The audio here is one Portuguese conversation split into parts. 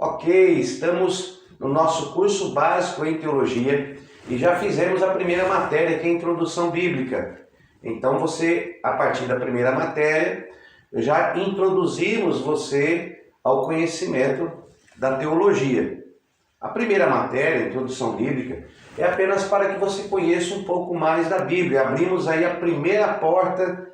Ok, estamos no nosso curso básico em teologia e já fizemos a primeira matéria, que é a introdução bíblica. Então você, a partir da primeira matéria, já introduzimos você ao conhecimento da teologia. A primeira matéria, a introdução bíblica, é apenas para que você conheça um pouco mais da Bíblia. Abrimos aí a primeira porta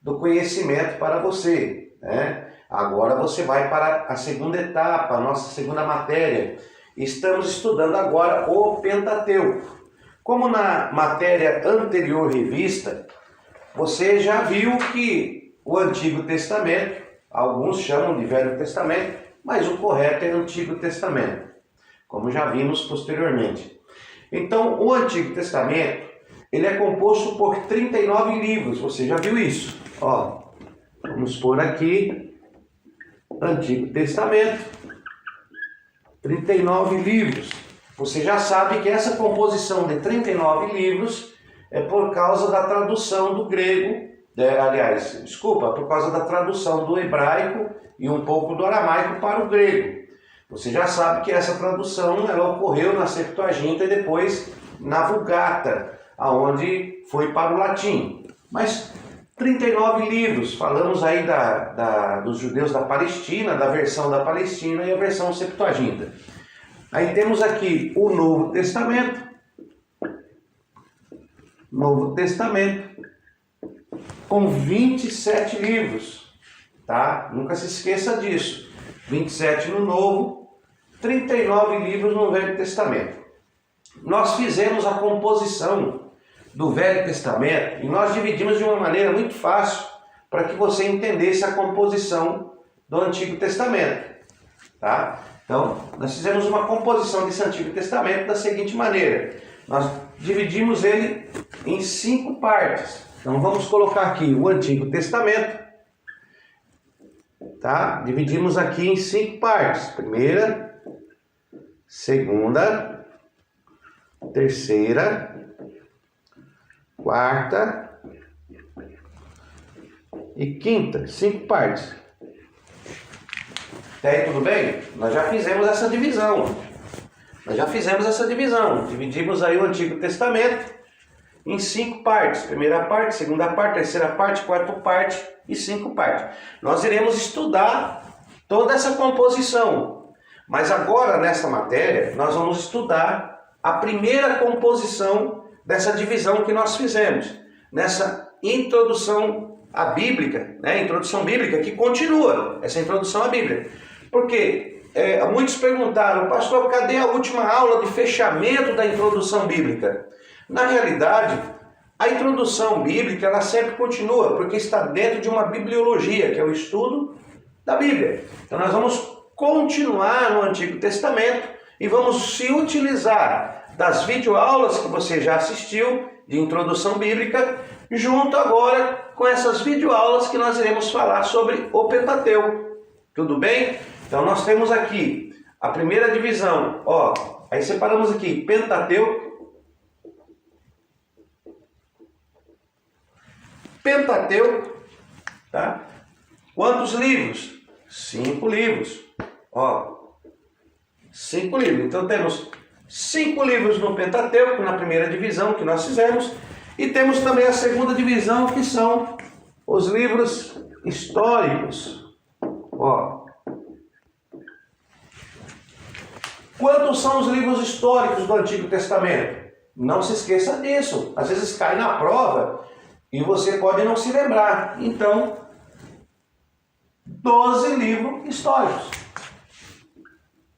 do conhecimento para você, né? Agora você vai para a segunda etapa, a nossa segunda matéria. Estamos estudando agora o Pentateuco. Como na matéria anterior revista, você já viu que o Antigo Testamento, alguns chamam de Velho Testamento, mas o correto é Antigo Testamento, como já vimos posteriormente. Então, o Antigo Testamento, ele é composto por 39 livros, você já viu isso? Ó, vamos pôr aqui, Antigo Testamento, 39 livros. Você já sabe que essa composição de 39 livros é por causa da tradução do grego, por causa da tradução do hebraico e um pouco do aramaico para o grego. Você já sabe que essa tradução ela ocorreu na Septuaginta e depois na Vulgata, aonde foi para o latim. Mas 39 livros, falamos aí dos judeus da Palestina, da versão da Palestina e a versão Septuaginta. Aí temos aqui o Novo Testamento, com 27 livros, tá? Nunca se esqueça disso. 27 no Novo, 39 livros no Velho Testamento. Nós fizemos a composição do Velho Testamento e nós dividimos de uma maneira muito fácil para que você entendesse a composição do Antigo Testamento, tá? Então, nós fizemos uma composição desse Antigo Testamento da seguinte maneira. Nós dividimos ele em 5 partes. Então, vamos colocar aqui o Antigo Testamento, tá? Dividimos aqui em 5 partes. Primeira, segunda, terceira, quarta e quinta, 5 partes. Até aí tudo bem? Nós já fizemos essa divisão. Dividimos aí o Antigo Testamento em 5 partes. Primeira parte, segunda parte, terceira parte, quarta parte e 5 partes. Nós iremos estudar toda essa composição. Mas agora, nessa matéria, nós vamos estudar a primeira composição dessa divisão que nós fizemos, nessa introdução à Bíblia, né? Introdução bíblica que continua, essa introdução à Bíblia. Porque muitos perguntaram, pastor, cadê a última aula de fechamento da introdução bíblica? Na realidade, a introdução bíblica ela sempre continua, porque está dentro de uma bibliologia, que é o estudo da Bíblia. Então nós vamos continuar no Antigo Testamento e vamos se utilizar das videoaulas que você já assistiu, de introdução bíblica, junto agora com essas videoaulas que nós iremos falar sobre o Pentateuco. Tudo bem? Então nós temos aqui a primeira divisão, ó, aí separamos aqui Pentateuco. Tá? Quantos livros? 5 livros. Ó, 5 livros. Então temos 5 livros no Pentateuco, na primeira divisão que nós fizemos, e temos também a segunda divisão, que são os livros históricos. Ó. Quantos são os livros históricos do Antigo Testamento? Não se esqueça disso. Às vezes cai na prova e você pode não se lembrar. Então, 12 livros históricos.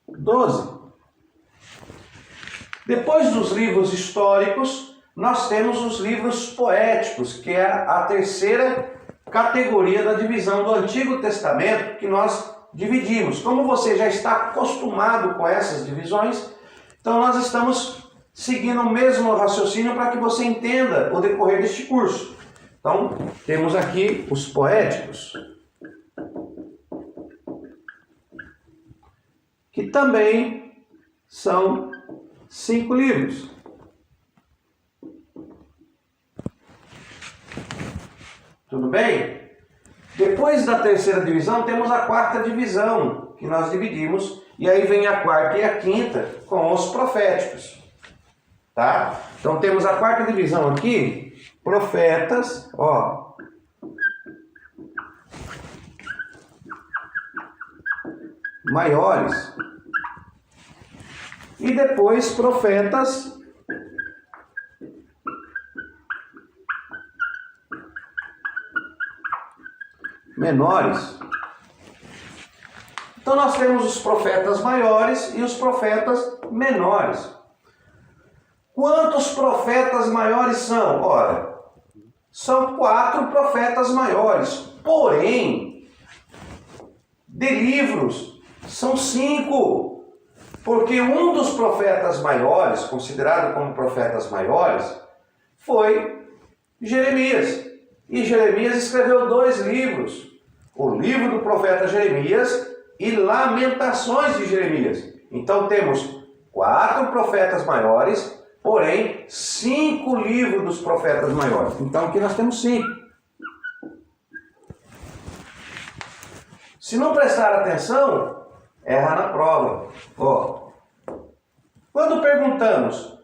12. Depois dos livros históricos, nós temos os livros poéticos, que é a terceira categoria da divisão do Antigo Testamento que nós dividimos. Como você já está acostumado com essas divisões, então nós estamos seguindo o mesmo raciocínio para que você entenda o decorrer deste curso. Então, temos aqui os poéticos, que também são 5 livros. Tudo bem? Depois da terceira divisão, temos a quarta divisão, que nós dividimos E aí vem a quarta e a quinta com os proféticos. Tá? Então temos a quarta divisão aqui, profetas, ó. Maiores. E depois profetas menores. Então nós temos os profetas maiores e os profetas menores. Quantos profetas maiores são? Ora, são 4 profetas maiores. Porém, de livros, são 5. Porque um dos profetas maiores, considerado como profetas maiores, foi Jeremias. E Jeremias escreveu 2 livros. O livro do profeta Jeremias e Lamentações de Jeremias. Então temos 4 profetas maiores, porém 5 livros dos profetas maiores. Então aqui nós temos 5. Se não prestar atenção, erra na prova. Ó, quando perguntamos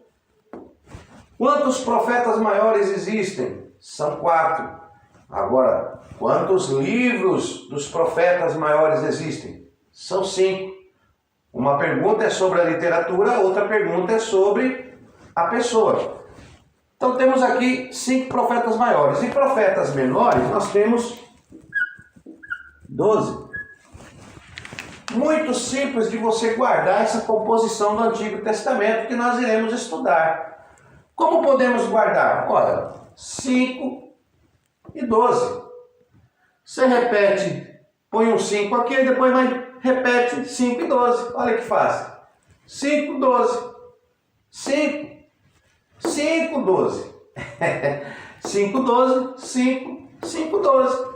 quantos profetas maiores existem, são 4. Agora, quantos livros dos profetas maiores existem? São 5. Uma pergunta é sobre a literatura, outra pergunta é sobre a pessoa. Então temos aqui 5 profetas maiores. E profetas menores nós temos 12. Muito simples de você guardar essa composição do Antigo Testamento que nós iremos estudar. Como podemos guardar? Ora, 5 e 12. Você repete, põe um 5 aqui e depois repete 5 e 12. Olha que fácil. 5, 12. 5, 5, 12. 5, 12, 5, 5, 12.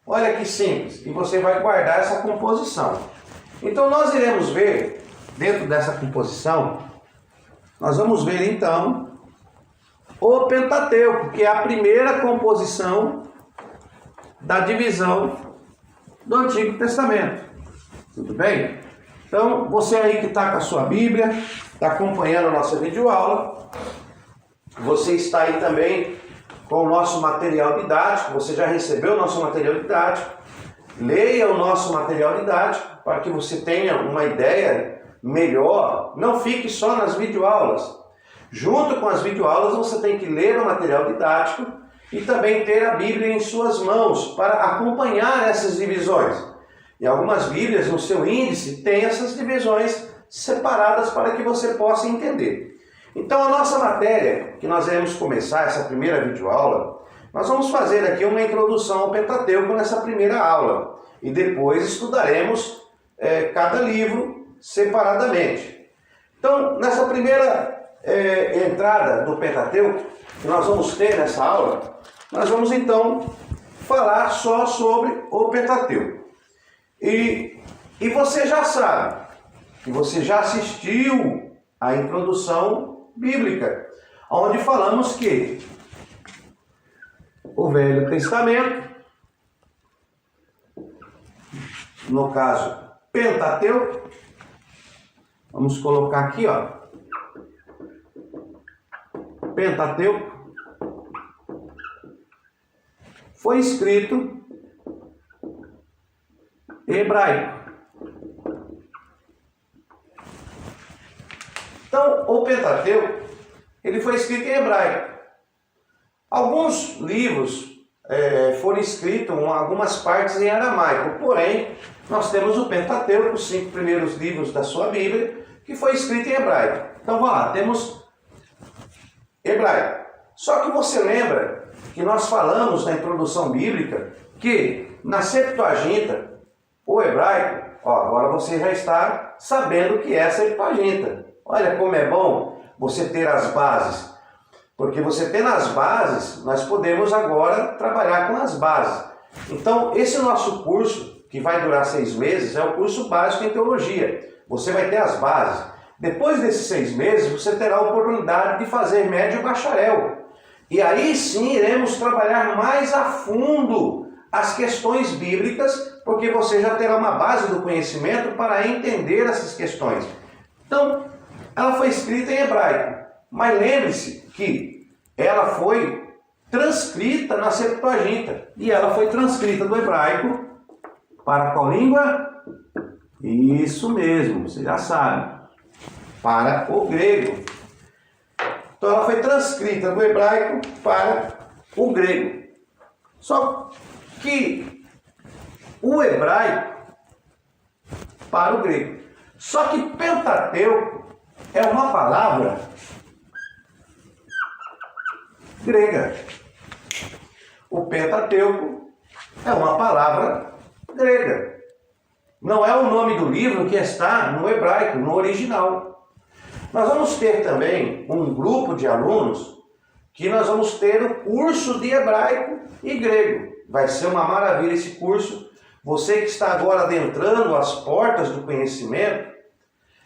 Olha que simples. E você vai guardar essa composição. Então nós iremos ver, dentro dessa composição, nós vamos ver então o Pentateuco, que é a primeira composição da divisão do Antigo Testamento. Tudo bem? Então, você aí que está com a sua Bíblia, está acompanhando a nossa videoaula, você está aí também com o nosso material didático, você já recebeu o nosso material didático, leia o nosso material didático para que você tenha uma ideia melhor, não fique só nas videoaulas. Junto com as videoaulas você tem que ler o material didático e também ter a Bíblia em suas mãos para acompanhar essas divisões. E algumas Bíblias no seu índice têm essas divisões separadas para que você possa entender. Então a nossa matéria, que nós iremos começar essa primeira videoaula, nós vamos fazer aqui uma introdução ao Pentateuco nessa primeira aula. E depois estudaremos cada livro separadamente. Então, nessa primeira entrada do Pentateuco, que nós vamos ter nessa aula, nós vamos então falar só sobre o Pentateuco. E você já sabe, que você já assistiu à introdução bíblica, onde falamos que o Velho Testamento, no caso Pentateuco, vamos colocar aqui, ó, Pentateuco, foi escrito em hebraico. Então, o Pentateuco, ele foi escrito em hebraico. Alguns livros foram escritos, algumas partes em aramaico, porém, nós temos o Pentateuco, os 5 primeiros livros da sua Bíblia, que foi escrito em hebraico. Então, vamos lá, temos hebraico. Só que você lembra que nós falamos na introdução bíblica que na Septuaginta, o hebraico, ó, agora você já está sabendo o que é a Septuaginta. Olha como é bom você ter as bases. Porque você tendo as bases, nós podemos agora trabalhar com as bases. Então, esse nosso curso, que vai durar 6 meses, é o curso básico em teologia. Você vai ter as bases. Depois desses 6 meses, você terá a oportunidade de fazer médio bacharel. E aí sim iremos trabalhar mais a fundo as questões bíblicas, porque você já terá uma base do conhecimento para entender essas questões. Então, ela foi escrita em hebraico, mas lembre-se que ela foi transcrita na Septuaginta, e ela foi transcrita do hebraico para qual língua? Isso mesmo, você já sabe, para o grego. Então ela foi transcrita do hebraico para o grego. Só que o hebraico para o grego. Só que Pentateuco é uma palavra grega. O Pentateuco é uma palavra grega. Não é o nome do livro que está no hebraico, no original. Nós vamos ter também um grupo de alunos que nós vamos ter o curso de hebraico e grego. Vai ser uma maravilha esse curso. Você que está agora adentrando as portas do conhecimento,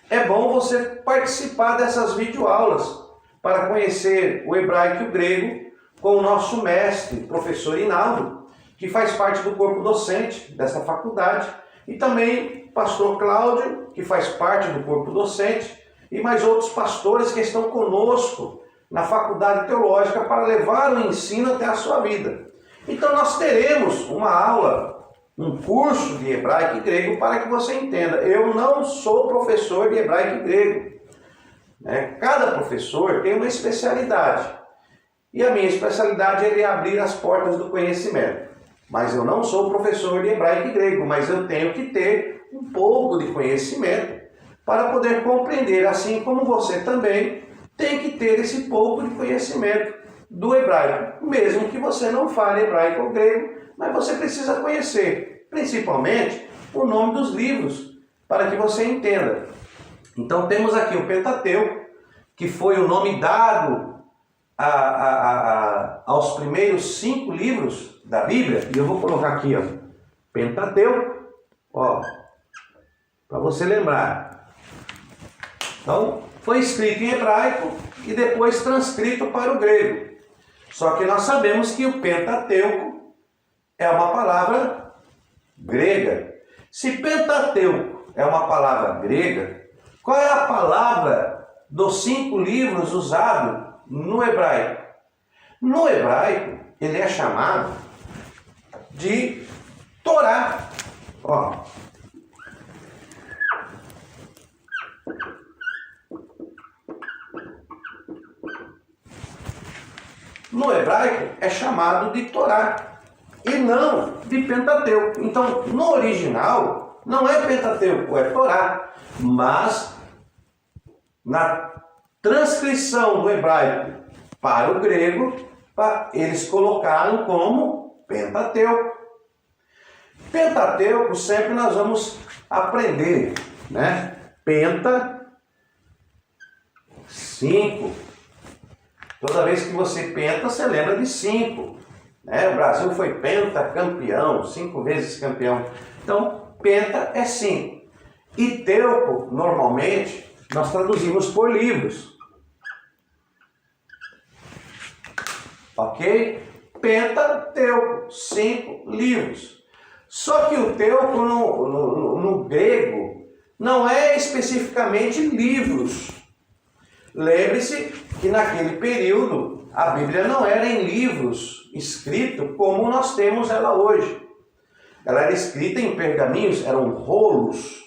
é bom você participar dessas videoaulas para conhecer o hebraico e o grego com o nosso mestre, professor Inaldo, que faz parte do corpo docente desta faculdade, e também pastor Cláudio, que faz parte do corpo docente, e mais outros pastores que estão conosco na faculdade teológica para levar o ensino até a sua vida. Então nós teremos uma aula, um curso de hebraico e grego para que você entenda. Eu não sou professor de hebraico e grego. Cada professor tem uma especialidade. E a minha especialidade é abrir as portas do conhecimento. Mas eu não sou professor de hebraico e grego, mas eu tenho que ter um pouco de conhecimento para poder compreender, assim como você também tem que ter esse pouco de conhecimento do hebraico, mesmo que você não fale hebraico ou grego, mas você precisa conhecer, principalmente, o nome dos livros, para que você entenda. Então temos aqui o Pentateuco, que foi o nome dado aos primeiros 5 livros da Bíblia, e eu vou colocar aqui, ó, Pentateuco, ó, para você lembrar. Então, foi escrito em hebraico e depois transcrito para o grego. Só que nós sabemos que o Pentateuco é uma palavra grega. Se Pentateuco é uma palavra grega, qual é a palavra dos 5 livros usado no hebraico? No hebraico, ele é chamado de Torá. Ó. No hebraico é chamado de Torá e não de Pentateuco. Então, no original, não é Pentateuco, é Torá. Mas, na transcrição do hebraico para o grego, eles colocaram como Pentateuco. Pentateuco sempre nós vamos aprender, né? Penta, 5. Toda vez que você penta, você lembra de 5. O Brasil foi pentacampeão, 5 vezes campeão. Então, penta é 5. E teuco, normalmente, nós traduzimos por livros. Ok? Pentateuco, 5 livros. Só que o teuco no grego não é especificamente livros. Lembre-se que naquele período a Bíblia não era em livros escrito como nós temos ela hoje. Ela era escrita em pergaminhos, eram rolos.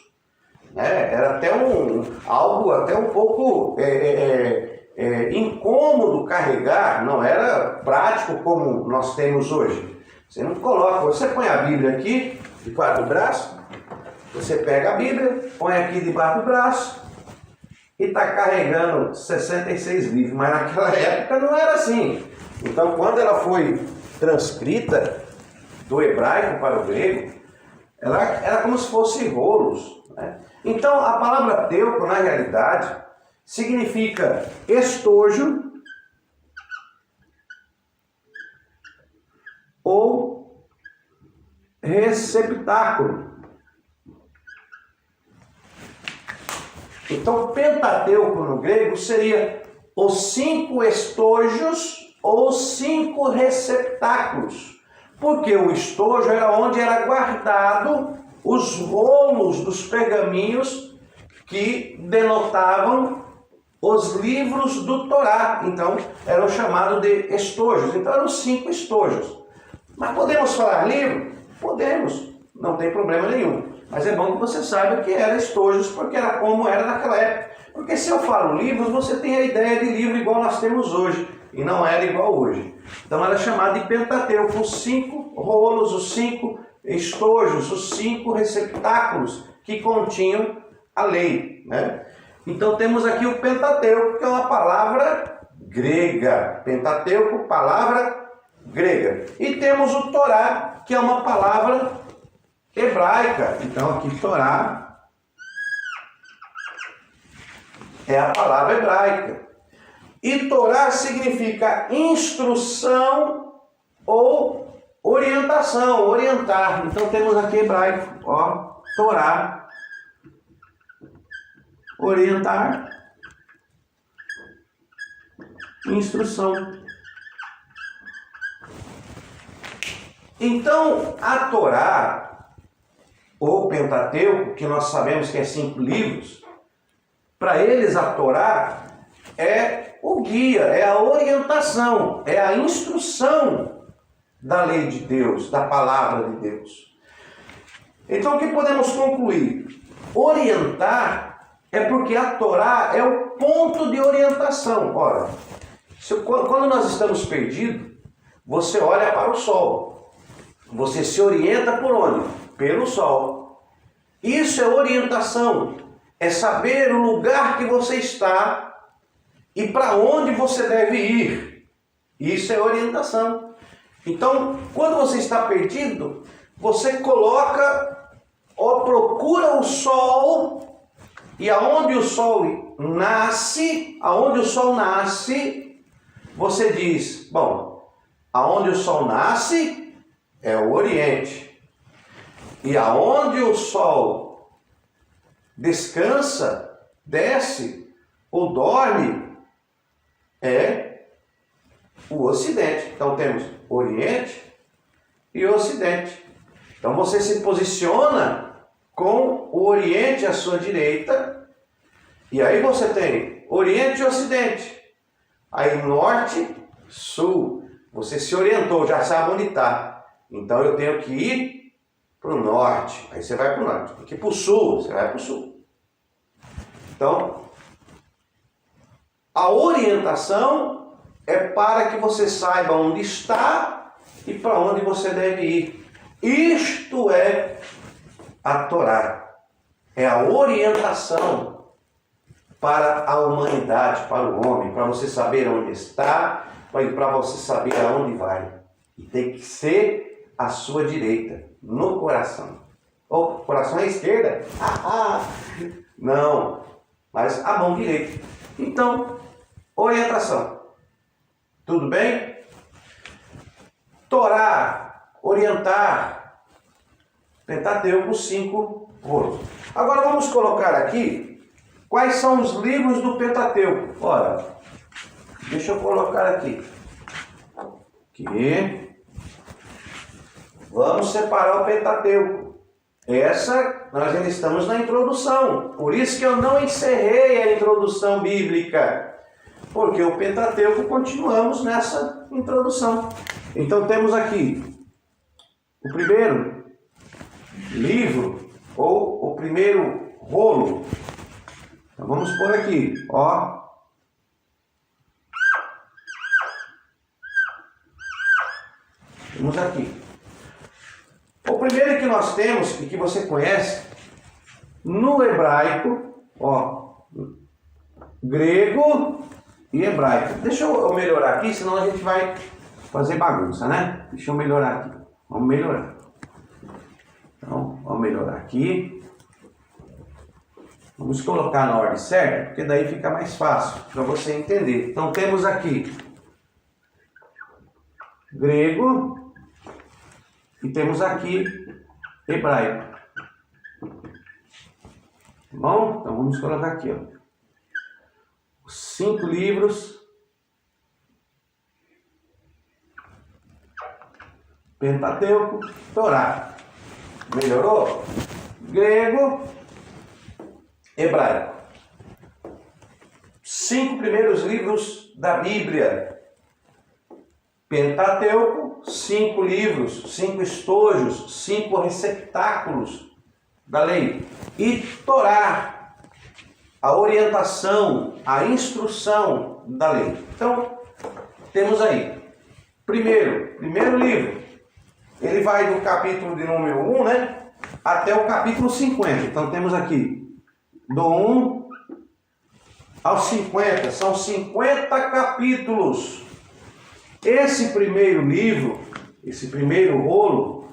Era até algo até um pouco incômodo carregar, não era prático como nós temos hoje. Você não coloca, você põe a Bíblia aqui, debaixo do braço, você pega a Bíblia, põe aqui debaixo do braço e está carregando 66 livros, mas naquela época não era assim. Então, quando ela foi transcrita do hebraico para o grego, ela era como se fosse rolos. Então, a palavra teuco, na realidade, significa estojo ou receptáculo. Então, Pentateuco no grego seria os 5 estojos ou 5 receptáculos Porque o estojo era onde era guardado os rolos dos pergaminhos que denotavam os livros do Torá. Então, eram chamados de estojos. Então, eram 5 estojos. Mas podemos falar livro? Podemos, não tem problema nenhum. Mas é bom que você saiba que era estojos, porque era como era naquela época. Porque se eu falo livros, você tem a ideia de livro igual nós temos hoje. E não era igual hoje. Então era chamado de Pentateuco, os 5 rolos, os 5 estojos, os 5 receptáculos que continham a lei, né? Então temos aqui o Pentateuco, que é uma palavra grega. Pentateuco, palavra grega. E temos o Torá, que é uma palavra hebraica. Então aqui Torá é a palavra hebraica. E Torá significa instrução ou orientação, orientar. Então temos aqui hebraico, ó, Torá, orientar, instrução. Então a Torá, ou Pentateuco, que nós sabemos que é 5 livros, para eles a Torá é o guia, é a orientação, é a instrução da lei de Deus, da palavra de Deus. Então o que podemos concluir? Orientar é porque a Torá é o ponto de orientação. Ora, quando nós estamos perdidos, você olha para o sol. Você se orienta por onde? Pelo sol. Isso é orientação. É saber o lugar que você está e para onde você deve ir. Isso é orientação. Então, quando você está perdido, você coloca ou procura o sol, e aonde o sol nasce, você diz, bom, aonde o sol nasce é o Oriente. E aonde o sol descansa, desce ou dorme, é o Ocidente. Então temos Oriente e Ocidente. Então você se posiciona com o Oriente à sua direita, e aí você tem Oriente e Ocidente. Aí Norte, Sul. Você se orientou, já sabe onde está. Então eu tenho que ir para o Norte. Aí você vai para o Norte. Tem que ir para o Sul, você vai para o Sul. Então, a orientação é para que você saiba onde está e para onde você deve ir. Isto é a Torá. É a orientação para a humanidade, para o homem, para você saber onde está e para você saber aonde vai. E tem que ser à sua direita, no coração. Ou coração à esquerda? Não, mas a mão direita. Então, orientação. Tudo bem? Torá, orientar, Pentateuco, 5 rolos. Agora vamos colocar aqui quais são os livros do Pentateuco. Ora, deixa eu colocar aqui. Vamos separar o Pentateuco. Nós ainda estamos na introdução. Por isso que eu não encerrei a introdução bíblica. Porque o Pentateuco continuamos nessa introdução. Então temos aqui o primeiro livro, ou o primeiro rolo. Então vamos pôr aqui, ó. Temos aqui. O primeiro que nós temos, e que você conhece, no hebraico, ó, grego e hebraico. Deixa eu melhorar aqui, senão a gente vai fazer bagunça, né? Deixa eu melhorar aqui. Vamos melhorar. Então, vamos melhorar aqui. Vamos colocar na ordem certa, porque daí fica mais fácil para você entender. Então, temos aqui grego e temos aqui hebraico. Tá bom? Então, vamos colocar aqui, ó. 5 livros Pentateuco, Torá. Melhorou? Grego, hebraico. 5 primeiros livros da Bíblia. Pentateuco, 5 livros, 5 estojos, 5 receptáculos da lei. E Torá, a orientação, a instrução da lei. Então, temos aí, primeiro livro, ele vai do capítulo de número 1, né, até o capítulo 50. Então, temos aqui, do 1 aos 50, são 50 capítulos. Esse primeiro livro, esse primeiro rolo,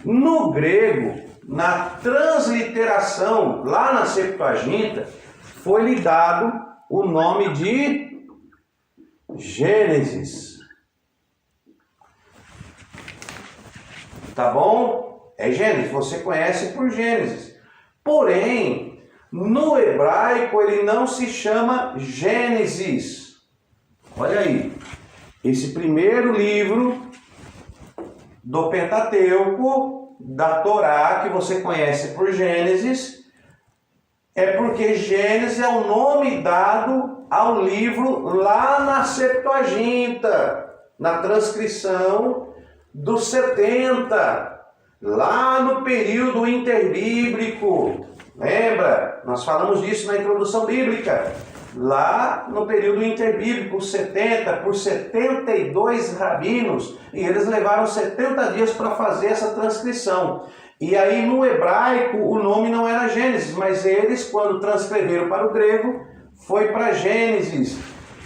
no grego, na transliteração, lá na Septuaginta, foi-lhe dado o nome de Gênesis. Tá bom? É Gênesis, você conhece por Gênesis. Porém, no hebraico ele não se chama Gênesis. Olha aí. Esse primeiro livro do Pentateuco, da Torá, que você conhece por Gênesis, é porque Gênesis é o nome dado ao livro lá na Septuaginta, na transcrição dos 70, lá no período interbíblico. Lembra? Nós falamos disso na introdução bíblica. Lá no período interbíblico, 70, por 72 rabinos, e eles levaram 70 dias para fazer essa transcrição. E aí no hebraico o nome não era Gênesis, mas eles, quando transcreveram para o grego, foi para Gênesis.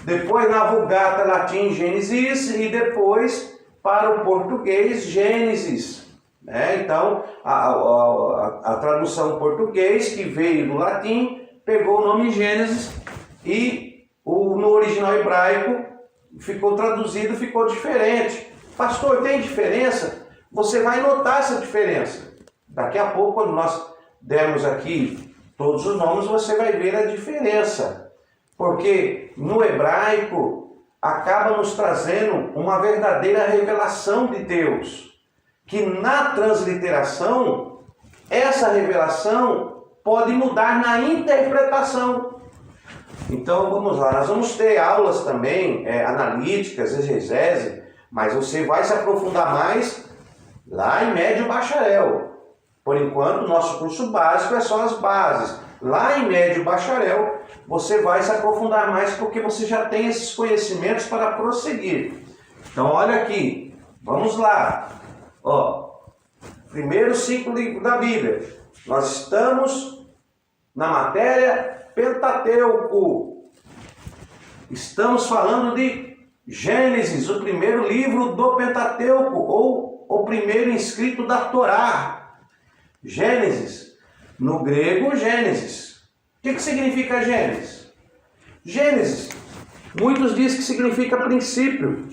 Depois na Vulgata latim Gênesis e depois para o português Gênesis. Então a tradução português que veio do latim pegou o nome Gênesis e no original hebraico ficou traduzido, ficou diferente. Pastor, tem diferença? Você vai notar essa diferença. Daqui a pouco, quando nós dermos aqui todos os nomes, você vai ver a diferença. Porque no hebraico acaba nos trazendo uma verdadeira revelação de Deus. Que na transliteração, essa revelação pode mudar na interpretação. Então vamos lá, nós vamos ter aulas também analíticas, exegese, mas você vai se aprofundar mais lá em médio bacharel. Por enquanto, nosso curso básico é só as bases. Lá em médio bacharel, você vai se aprofundar mais porque você já tem esses conhecimentos para prosseguir. Então olha aqui, vamos lá. Primeiro 5 livros da Bíblia. Nós estamos na matéria Pentateuco. Estamos falando de Gênesis, o primeiro livro do Pentateuco, ou o primeiro escrito da Torá. Gênesis, no grego Gênesis. O que significa Gênesis? Gênesis, muitos dizem que significa princípio,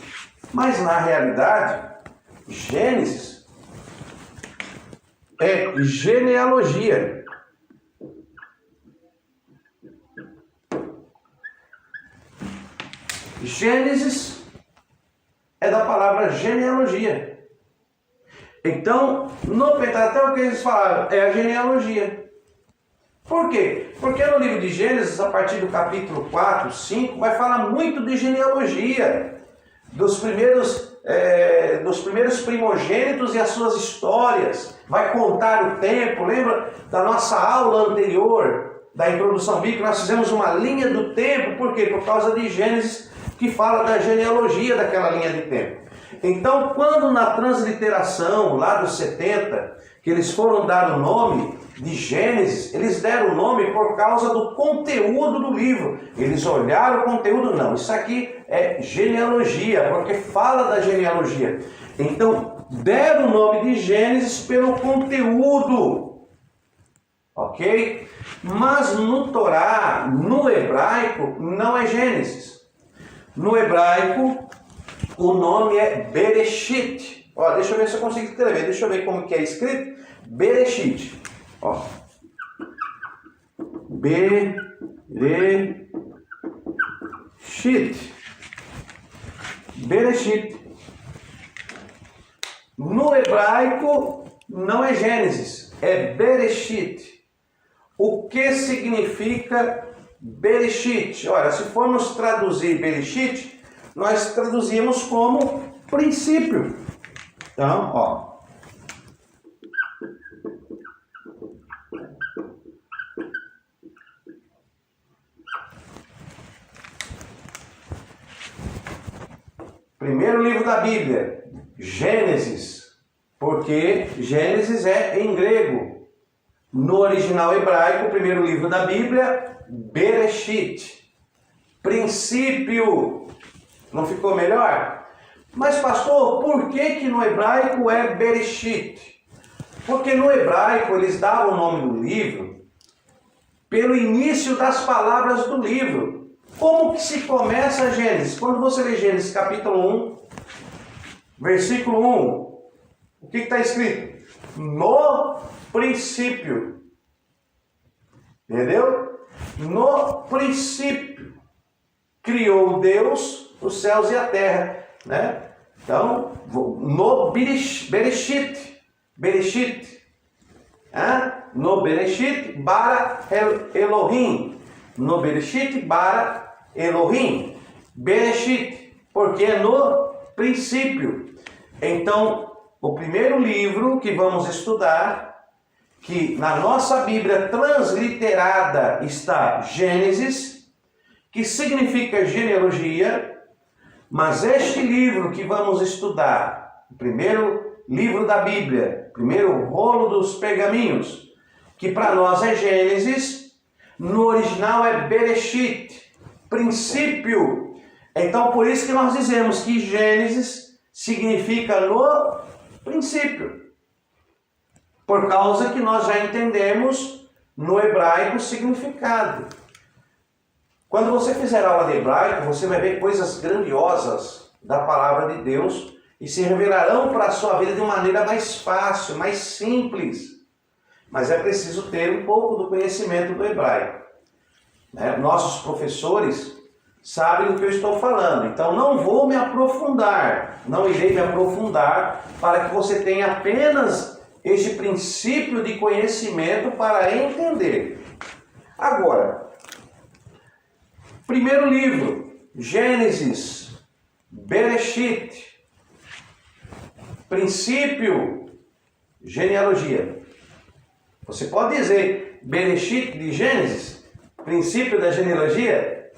mas na realidade, Gênesis é genealogia. Gênesis é da palavra genealogia. Então, no Pentateuco, eles falaram, é a genealogia. Por quê? Porque no livro de Gênesis, a partir do capítulo 4, 5, vai falar muito de genealogia, dos primeiros primogênitos e as suas histórias. Vai contar o tempo. Lembra da nossa aula anterior, da introdução bíblica? Nós fizemos uma linha do tempo. Por quê? Por causa de Gênesis, que fala da genealogia daquela linha de tempo. Então, quando na transliteração, lá dos 70, que eles foram dar o nome de Gênesis, eles deram o nome por causa do conteúdo do livro. Eles olharam o conteúdo, não, isso aqui é genealogia, porque fala da genealogia. Então, deram o nome de Gênesis pelo conteúdo. Ok? Mas no Torá, no hebraico, não é Gênesis. No hebraico, o nome é Bereshit. Deixa eu ver se eu consigo escrever. Deixa eu ver como que é escrito. Bereshit. Bereshit. No hebraico não é Gênesis, é Bereshit. O que significa Bereshit? Olha, se formos traduzir Bereshit, nós traduzimos como princípio. Então, ó. Primeiro livro da Bíblia, Gênesis, porque Gênesis é em grego. No original hebraico, o primeiro livro da Bíblia, Bereshit. Princípio. Não ficou melhor? Mas pastor, por que no hebraico é Bereshit? Porque no hebraico eles davam o nome do livro pelo início das palavras do livro. Como que se começa Gênesis? Quando você lê Gênesis capítulo 1, versículo 1, o que está escrito? No princípio. Entendeu? No princípio criou Deus os céus e a terra. Né? Então, no Bereshit. Bereshit. No Bereshit bara Elohim. No Bereshit bara Elohim. Bereshit, porque é no princípio. Então, o primeiro livro que vamos estudar, que na nossa Bíblia transliterada está Gênesis, que significa genealogia, mas este livro que vamos estudar, o primeiro livro da Bíblia, primeiro rolo dos pergaminhos, que para nós é Gênesis, no original é Bereshit, princípio. Então por isso que nós dizemos que Gênesis significa no princípio. Por causa que nós já entendemos no hebraico o significado. Quando você fizer aula de hebraico, você vai ver coisas grandiosas da palavra de Deus e se revelarão para a sua vida de uma maneira mais fácil, mais simples. Mas é preciso ter um pouco do conhecimento do hebraico. Nossos professores sabem do que eu estou falando. Então não vou me aprofundar, não irei me aprofundar para que você tenha apenas este princípio de conhecimento para entender. Agora, primeiro livro, Gênesis, Bereshit, princípio, genealogia. Você pode dizer Bereshit de Gênesis, princípio da genealogia?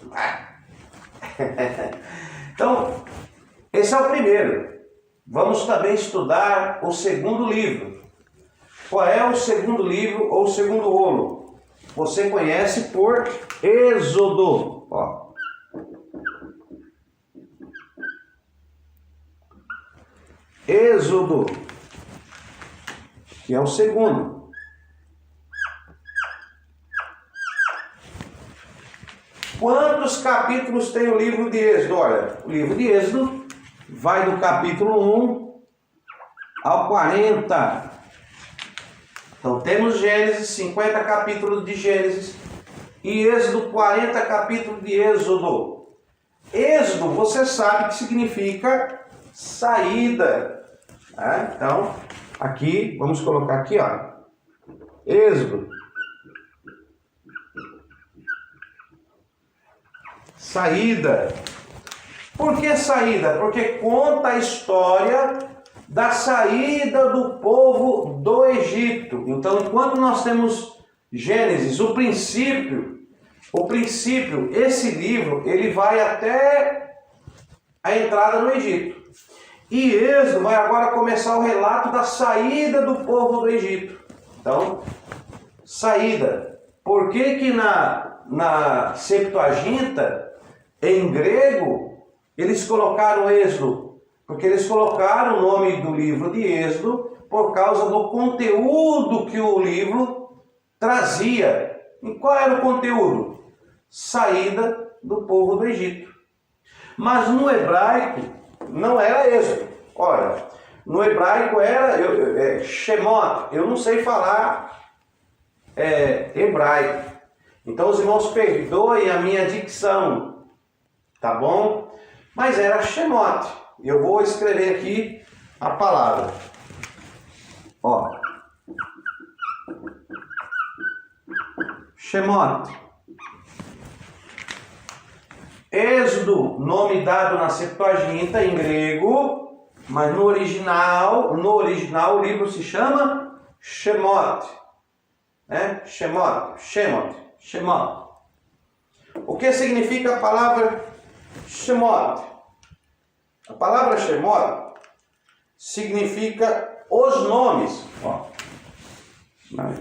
Então, esse é o primeiro. Vamos também estudar o segundo livro. Qual é o segundo livro ou o segundo rolo? Você conhece por Êxodo. Ó. Êxodo, que é o segundo. Quantos capítulos tem o livro de Êxodo? Olha, o livro de Êxodo vai do capítulo 1 ao 40. Então temos Gênesis, 50 capítulos de Gênesis, e Êxodo, 40 capítulos de Êxodo. Êxodo, você sabe que significa saída. Então, aqui, vamos colocar aqui, ó. Êxodo. Saída. Por que saída? Porque conta a história da saída do povo do Egito. Então, enquanto nós temos Gênesis, o princípio, esse livro, ele vai até a entrada no Egito. E Êxodo vai agora começar o relato da saída do povo do Egito. Então, saída. Por que na Septuaginta, em grego, eles colocaram Êxodo? Porque eles colocaram o nome do livro de Êxodo por causa do conteúdo que o livro trazia. E qual era o conteúdo? Saída do povo do Egito. Mas no hebraico não era Êxodo. Olha, no hebraico era Shemot. Eu não sei falar hebraico. Então os irmãos perdoem a minha dicção. Tá bom? Mas era Shemot. Eu vou escrever aqui a palavra. Ó. Shemot. Êxodo, nome dado na Septuaginta em grego, mas no original o livro se chama Shemot. Né? Shemot. O que significa a palavra Shemot? A palavra Shemot significa os nomes. Ó. Vai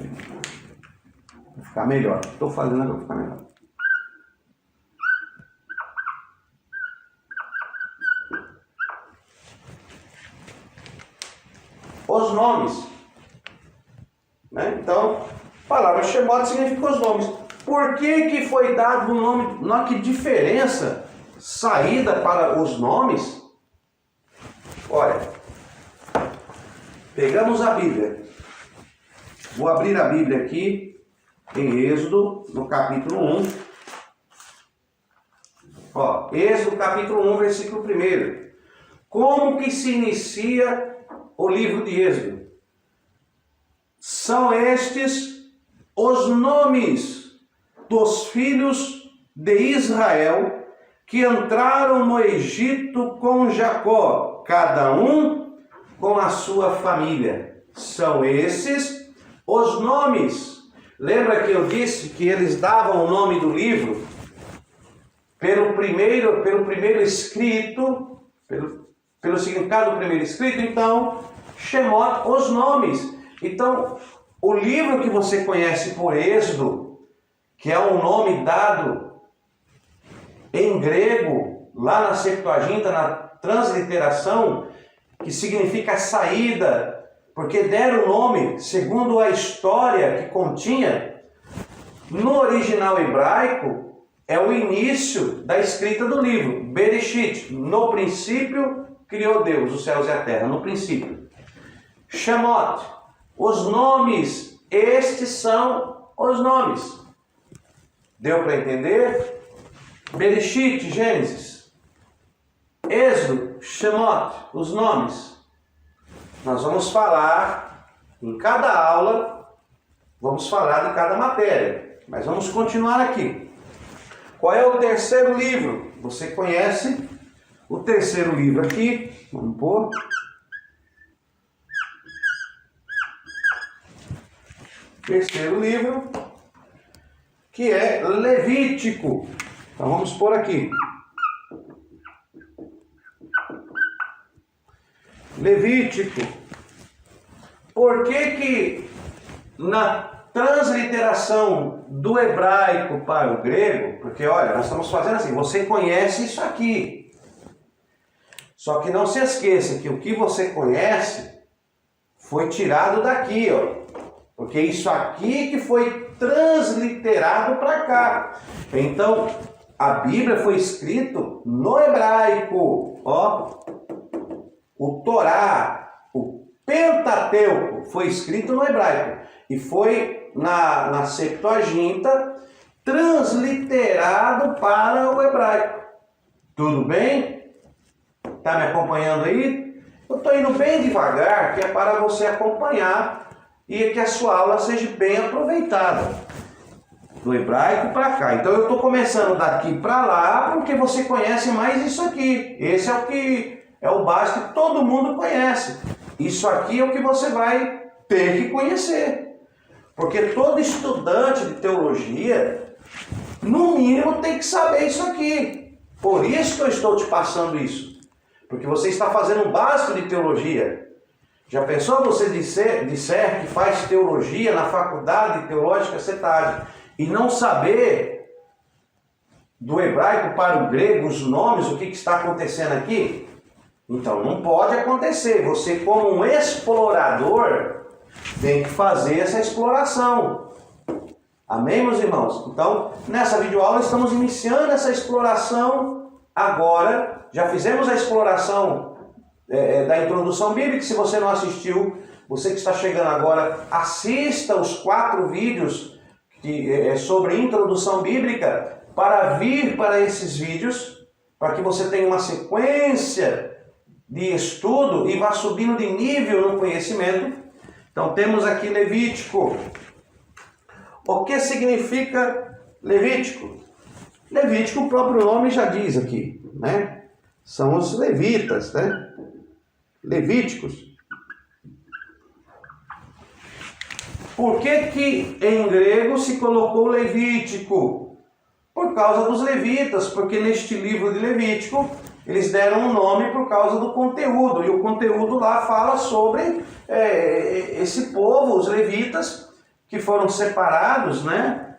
ficar melhor. Estou fazendo agora, vai ficar melhor. Os nomes. Né? Então, a palavra Shemot significa os nomes. Por que foi dado o nome? Não, que diferença? Saída para os nomes? Olha, pegamos a Bíblia. Vou abrir a Bíblia aqui em Êxodo, no capítulo 1. Ó, Êxodo, capítulo 1, versículo 1. Como que se inicia o livro de Êxodo? São estes os nomes dos filhos de Israel que entraram no Egito com Jacó, cada um com a sua família. São esses os nomes. Lembra que eu disse que eles davam o nome do livro pelo primeiro escrito, pelo significado do primeiro escrito? Então, Shemot, os nomes. Então, o livro que você conhece por Êxodo, que é um nome dado em grego, lá na Septuaginta, na transliteração, que significa saída, porque deram o nome, segundo a história que continha, no original hebraico, é o início da escrita do livro, Bereshit. No princípio, criou Deus os céus e a terra, no princípio. Shemot, os nomes, estes são os nomes. Deu para entender? Bereshit, Gênesis. Êxodo, Shemot, os nomes. Nós vamos falar em cada aula, vamos falar de cada matéria. Mas vamos continuar aqui. Qual é o terceiro livro? Você conhece o terceiro livro aqui. Vamos pôr. Terceiro livro, que é Levítico. Então vamos pôr aqui. Levítico. Por que na transliteração do hebraico para o grego, porque olha, nós estamos fazendo assim, você conhece isso aqui. Só que não se esqueça que o que você conhece foi tirado daqui, ó. Porque isso aqui que foi transliterado para cá. Então, a Bíblia foi escrito no hebraico. Ó, o Torá, o Pentateuco foi escrito no hebraico. E foi na Septuaginta transliterado para o hebraico. Tudo bem? Está me acompanhando aí? Eu estou indo bem devagar, que é para você acompanhar e que a sua aula seja bem aproveitada. Do hebraico para cá. Então eu estou começando daqui para lá, porque você conhece mais isso aqui. Esse é o que é o básico que todo mundo conhece. Isso aqui é o que você vai ter que conhecer. Porque todo estudante de teologia, no mínimo, tem que saber isso aqui. Por isso que eu estou te passando isso. Porque você está fazendo um básico de teologia. Já pensou você disser que faz teologia na faculdade teológica CETAD e não saber do hebraico para o grego os nomes, o que está acontecendo aqui? Então não pode acontecer. Você, como um explorador, tem que fazer essa exploração. Amém, meus irmãos? Então, nessa videoaula estamos iniciando essa exploração agora. Já fizemos a exploração da introdução bíblica. Se você não assistiu, você que está chegando agora, assista os 4 vídeos sobre introdução bíblica para vir para esses vídeos, para que você tenha uma sequência de estudo e vá subindo de nível no conhecimento. Então temos aqui Levítico. O que significa Levítico? Levítico, o próprio nome já diz aqui, né? São os levitas, né? Levíticos. Por que em grego se colocou Levítico? Por causa dos levitas, porque neste livro de Levítico eles deram um nome por causa do conteúdo, e o conteúdo lá fala sobre esse povo, os levitas, que foram separados, né?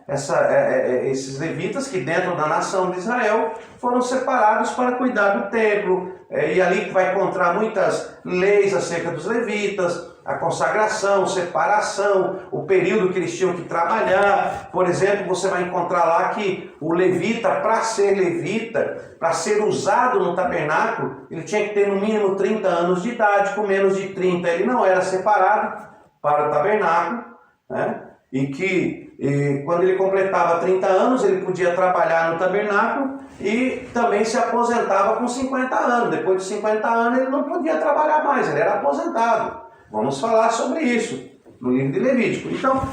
Esses levitas que dentro da nação de Israel foram separados para cuidar do templo, e ali vai encontrar muitas leis acerca dos levitas, a consagração, separação, o período que eles tinham que trabalhar. Por exemplo, você vai encontrar lá que o levita, para ser levita, para ser usado no tabernáculo, ele tinha que ter no mínimo 30 anos de idade. Com menos de 30 ele não era separado para o tabernáculo, né? E que quando ele completava 30 anos, ele podia trabalhar no tabernáculo e também se aposentava com 50 anos. Depois de 50 anos ele não podia trabalhar mais, ele era aposentado. Vamos falar sobre isso no livro de Levítico. Então,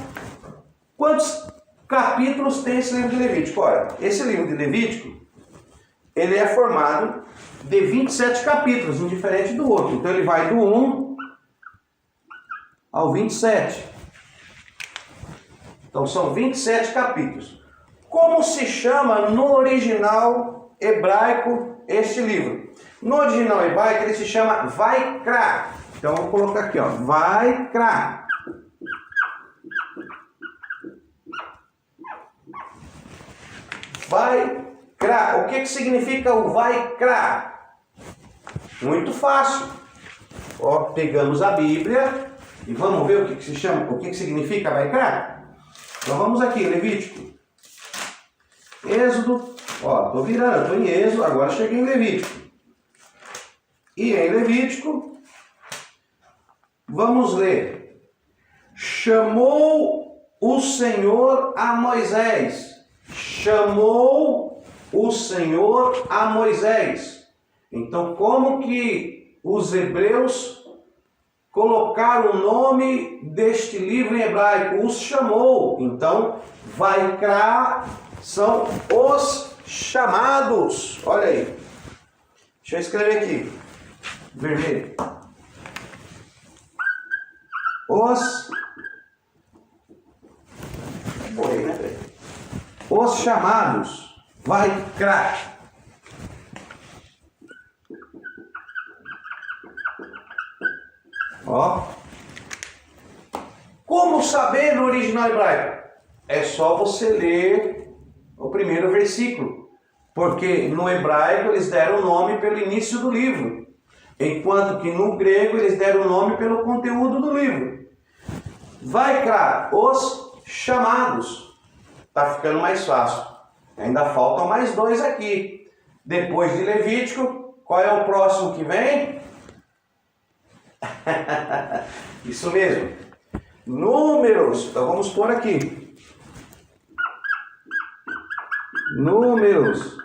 quantos capítulos tem esse livro de Levítico? Olha, esse livro de Levítico, ele é formado de 27 capítulos, indiferente do outro. Então ele vai do 1 ao 27. Então são 27 capítulos. Como se chama no original hebraico este livro? No original hebraico ele se chama Vaikra. Então eu vou colocar aqui, ó, Vaikra. Vaikra. O que significa o Vaikra? Muito fácil. Ó, pegamos a Bíblia e vamos ver o que se chama, o que significa Vaikra? Então vamos aqui, Levítico. Êxodo, ó, tô virando, tô em Êxodo, agora cheguei em Levítico. E em Levítico, vamos ler. Chamou o Senhor a Moisés. Chamou o Senhor a Moisés. Então, como que os hebreus colocaram o nome deste livro em hebraico? Os chamou. Então, Vaikra são os chamados. Olha aí. Deixa eu escrever aqui. Vermelho. Os chamados. Vaikra. Ó. Como saber no original hebraico? É só você ler o primeiro versículo. Porque no hebraico eles deram o nome pelo início do livro. Enquanto que no grego eles deram o nome pelo conteúdo do livro. Vaikra, os chamados. Tá ficando mais fácil. Ainda faltam mais dois aqui. Depois de Levítico, qual é o próximo que vem? Isso mesmo. Números. Então vamos pôr aqui. Números.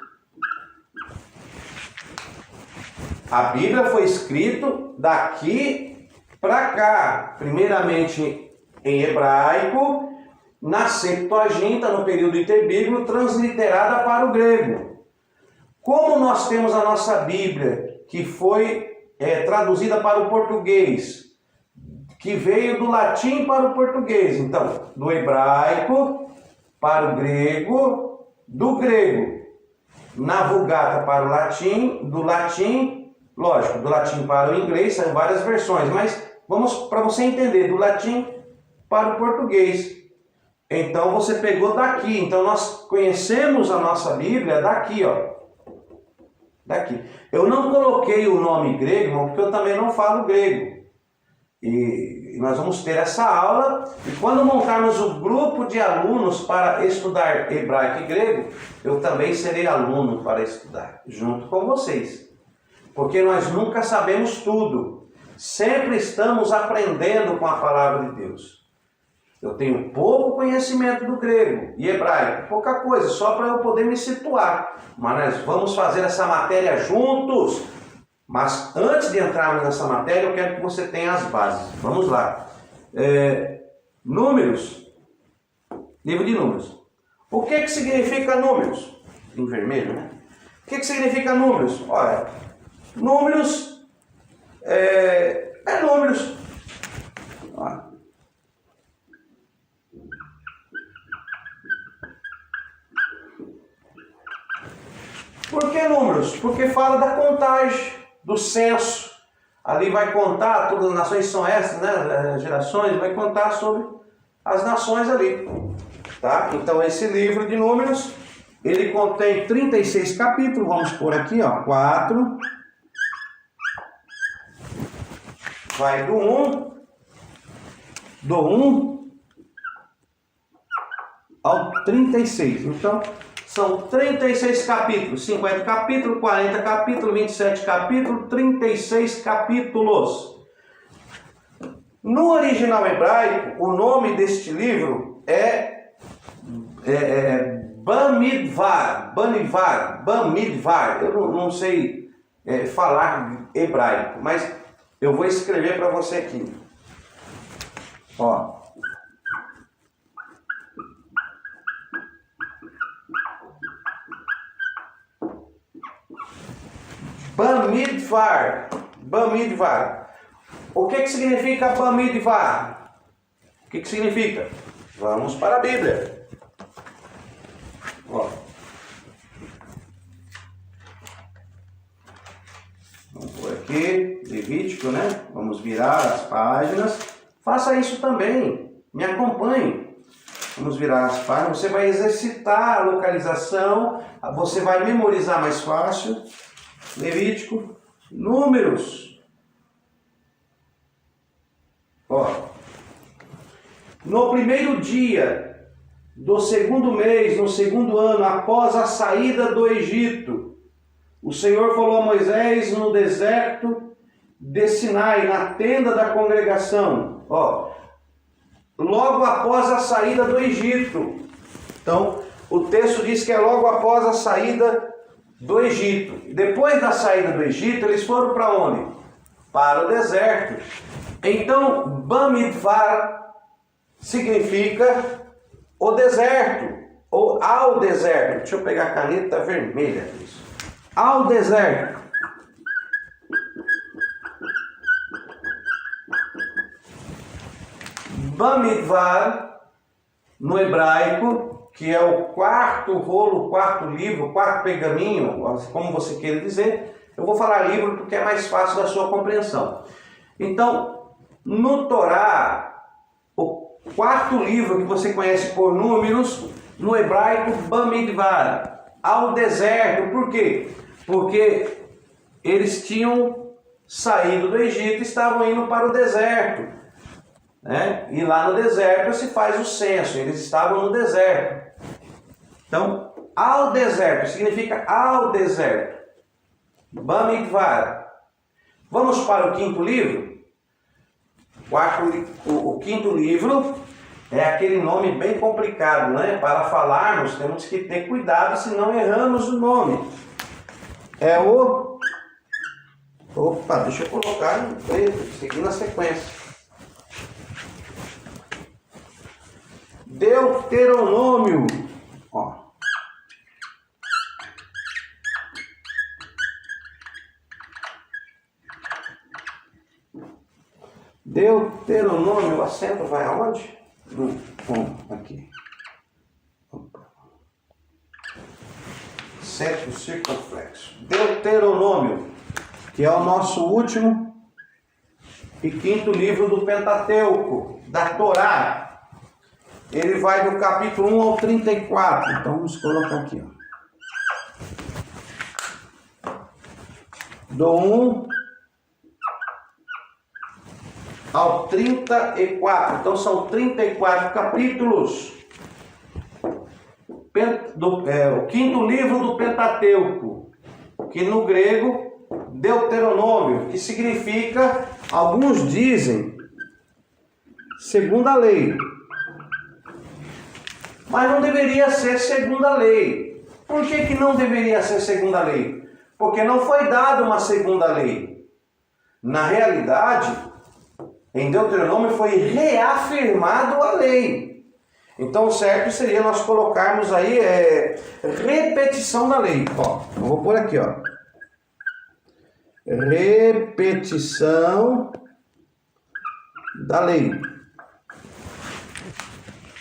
A Bíblia foi escrita daqui para cá. Primeiramente em hebraico, na Septuaginta, no período interbíblico, transliterada para o grego. Como nós temos a nossa Bíblia, que foi traduzida para o português, que veio do latim para o português. Então, do hebraico para o grego, do grego na Vulgata para o latim, do latim, lógico, do latim para o inglês, são várias versões, mas vamos para você entender, do latim para o português. Então você pegou daqui, então nós conhecemos a nossa Bíblia daqui, ó. Daqui. Eu não coloquei o nome grego, irmão, porque eu também não falo grego. E nós vamos ter essa aula, e quando montarmos o grupo de alunos para estudar hebraico e grego, eu também serei aluno para estudar, junto com vocês. Porque nós nunca sabemos tudo. Sempre estamos aprendendo com a palavra de Deus. Eu tenho pouco conhecimento do grego e hebraico, pouca coisa, só para eu poder me situar. Mas nós vamos fazer essa matéria juntos. Mas antes de entrarmos nessa matéria, eu quero que você tenha as bases. Vamos lá. Números, livro de Números. O que significa números? Em vermelho, né? O que significa números? Olha, números números. Olha. Por que números? Porque fala da contagem, do censo. Ali vai contar, todas as nações são essas, né? Gerações, vai contar sobre as nações ali. Tá? Então esse livro de Números, ele contém 36 capítulos, vamos pôr aqui, ó, 4. Vai do 1 ao 36. Então, são 36 capítulos, 50 capítulos, 40 capítulos, 27 capítulos, 36 capítulos. No original hebraico, o nome deste livro é Bamidbar. Eu não sei falar hebraico, mas eu vou escrever para você aqui. Ó. Bamidbar. O que significa Bamidbar? O que significa? Vamos para a Bíblia. Ó. Vamos por aqui, Levítico, né? Vamos virar as páginas. Faça isso também. Me acompanhe. Vamos virar as páginas. Você vai exercitar a localização. Você vai memorizar mais fácil. Levítico, Números. Ó. No primeiro dia do segundo mês, no segundo ano, após a saída do Egito, o Senhor falou a Moisés no deserto de Sinai, na tenda da congregação. Ó. Logo após a saída do Egito. Então, o texto diz que é logo após a saída do Egito. Depois da saída do Egito, eles foram para onde? Para o deserto. Então, Bamidbar significa o deserto, ou ao deserto. Deixa eu pegar a caneta vermelha. Isso. Ao deserto. Bamidbar, no hebraico, que é o quarto rolo, o quarto livro, o quarto pergaminho, como você queira dizer. Eu vou falar livro porque é mais fácil da sua compreensão. Então, no Torá, o quarto livro que você conhece por Números, no hebraico, Bamidbar, ao deserto. Por quê? Porque eles tinham saído do Egito e estavam indo para o deserto. Né? E lá no deserto se faz o censo, eles estavam no deserto. Então, ao deserto significa ao deserto. Bamidbar. Vamos para o quinto livro? O quinto livro é aquele nome bem complicado, né? Para falarmos, temos que ter cuidado, senão erramos o nome. É o... Opa, deixa eu colocar seguindo na sequência. Deuteronômio. Ó. Deuteronômio, o acento vai aonde? Aqui. Opa. Acento circunflexo. Deuteronômio, que é o nosso último e quinto livro do Pentateuco, da Torá. Ele vai do capítulo 1 ao 34. Então vamos colocar aqui. Ó. Do 1 ao 34. Então são 34 capítulos. O quinto livro do Pentateuco, que no grego, Deuteronômio, que significa, alguns dizem, segunda lei. Mas não deveria ser segunda lei. Por que não deveria ser segunda lei? Porque não foi dada uma segunda lei. Na realidade, Em Deuteronômio foi reafirmado a lei. Então o certo seria nós colocarmos aí repetição da lei. Ó, eu vou pôr aqui, ó. Repetição da lei.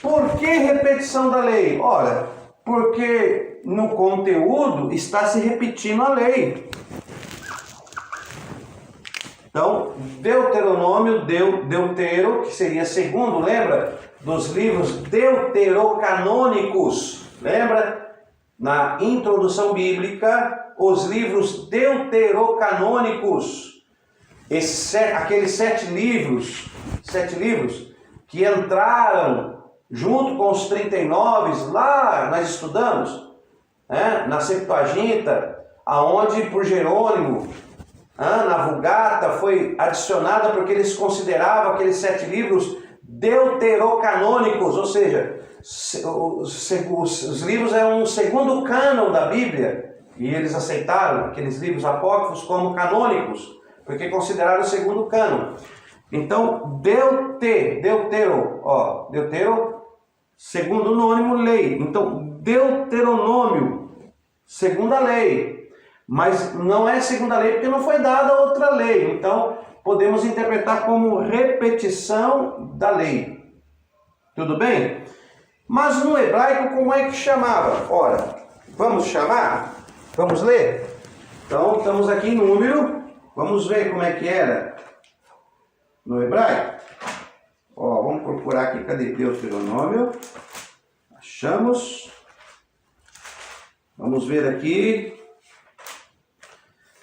Por que repetição da lei? Ora, porque no conteúdo está se repetindo a lei. Então, Deuteronômio, Deutero, que seria segundo, lembra? Dos livros deuterocanônicos. Lembra? Na introdução bíblica, os livros deuterocanônicos. Aqueles sete livros que entraram junto com os 39, lá nós estudamos, na Septuaginta, aonde por Jerônimo, na Vulgata, foi adicionada porque eles consideravam aqueles 7 livros deuterocanônicos, ou seja, os livros eram um segundo cânon da Bíblia, e eles aceitaram aqueles livros apócrifos como canônicos, porque consideraram o segundo cânon. Então, Deutero, segundo nônimo, lei. Então, Deuteronômio, segunda lei. Mas não é segunda lei porque não foi dada outra lei. Então, podemos interpretar como repetição da lei. Tudo bem? Mas no hebraico, como é que chamava? Ora, vamos chamar? Vamos ler? Então, estamos aqui em número. Vamos ver como é que era no hebraico. Ó, vamos procurar aqui. Cadê Deuteronômio? Achamos. Vamos ver aqui.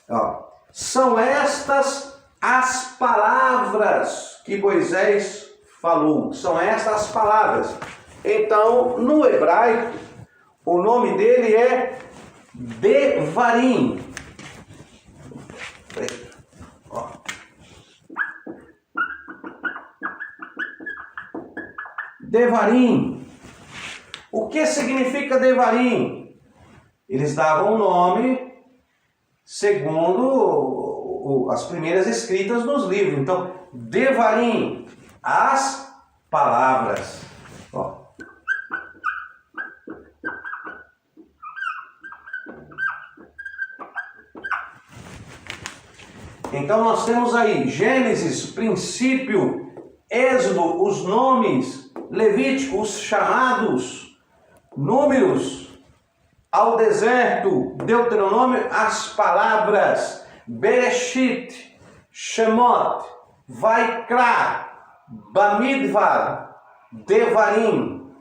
Ó, são estas as palavras que Moisés falou. São estas as palavras. Então, no hebraico, o nome dele é Devarim. Ó. Devarim. O que significa Devarim? Eles davam o nome segundo as primeiras escritas nos livros. Então, Devarim, as palavras. Ó. Então, nós temos aí Gênesis, princípio, Êxodo, os nomes, Levítico, os chamados, Números, ao deserto, Deuteronômio, as palavras, Bereshit, Shemot, Vaikra, Bamidbar, Devarim.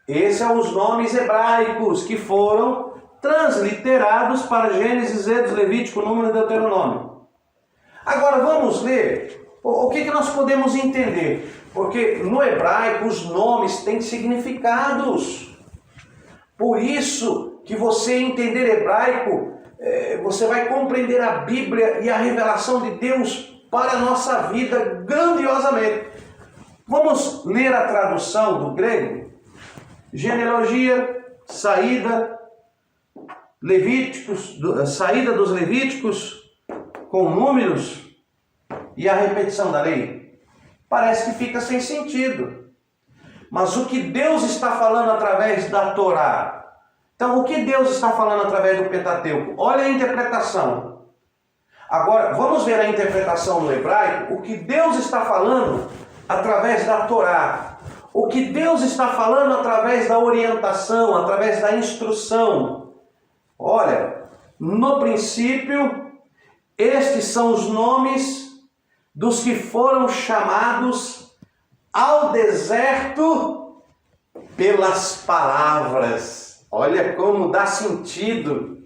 Esses são os nomes hebraicos que foram transliterados para Gênesis, Êxodo, Levítico, Número e Deuteronômio. Agora vamos ler o que nós podemos entender. Porque no hebraico os nomes têm significados. Por isso que você entender hebraico, você vai compreender a Bíblia e a revelação de Deus para a nossa vida grandiosamente. Vamos ler a tradução do grego? Genealogia, saída, Levíticos, saída dos Levíticos com números e a repetição da lei. Parece que fica sem sentido. Mas o que Deus está falando através da Torá? Então, o que Deus está falando através do Pentateuco? Olha a interpretação. Agora, vamos ver a interpretação no hebraico. O que Deus está falando através da Torá. O que Deus está falando através da orientação, através da instrução. Olha, no princípio, estes são os nomes dos que foram chamados ao deserto pelas palavras. Olha como dá sentido.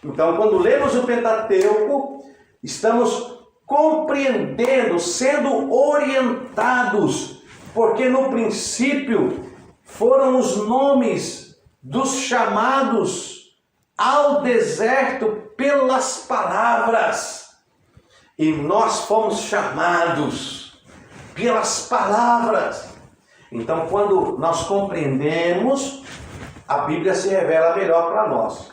Então, quando lemos o Pentateuco, estamos compreendendo, sendo orientados, porque no princípio foram os nomes dos chamados ao deserto pelas palavras. E nós fomos chamados pelas palavras. Então, quando nós compreendemos, a Bíblia se revela melhor para nós.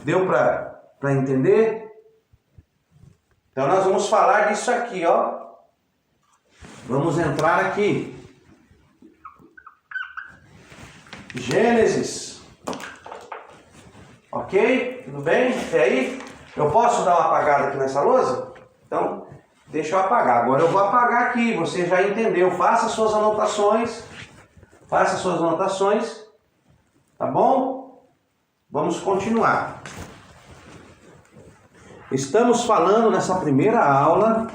Deu para entender? Então, nós vamos falar disso aqui, ó. Vamos entrar aqui. Gênesis. Ok? Tudo bem? Até aí? Eu posso dar uma apagada aqui nessa lousa? Então, deixa eu apagar. Agora eu vou apagar aqui. Você já entendeu. Faça suas anotações. Faça suas anotações. Tá bom? Vamos continuar. Estamos falando nessa primeira aula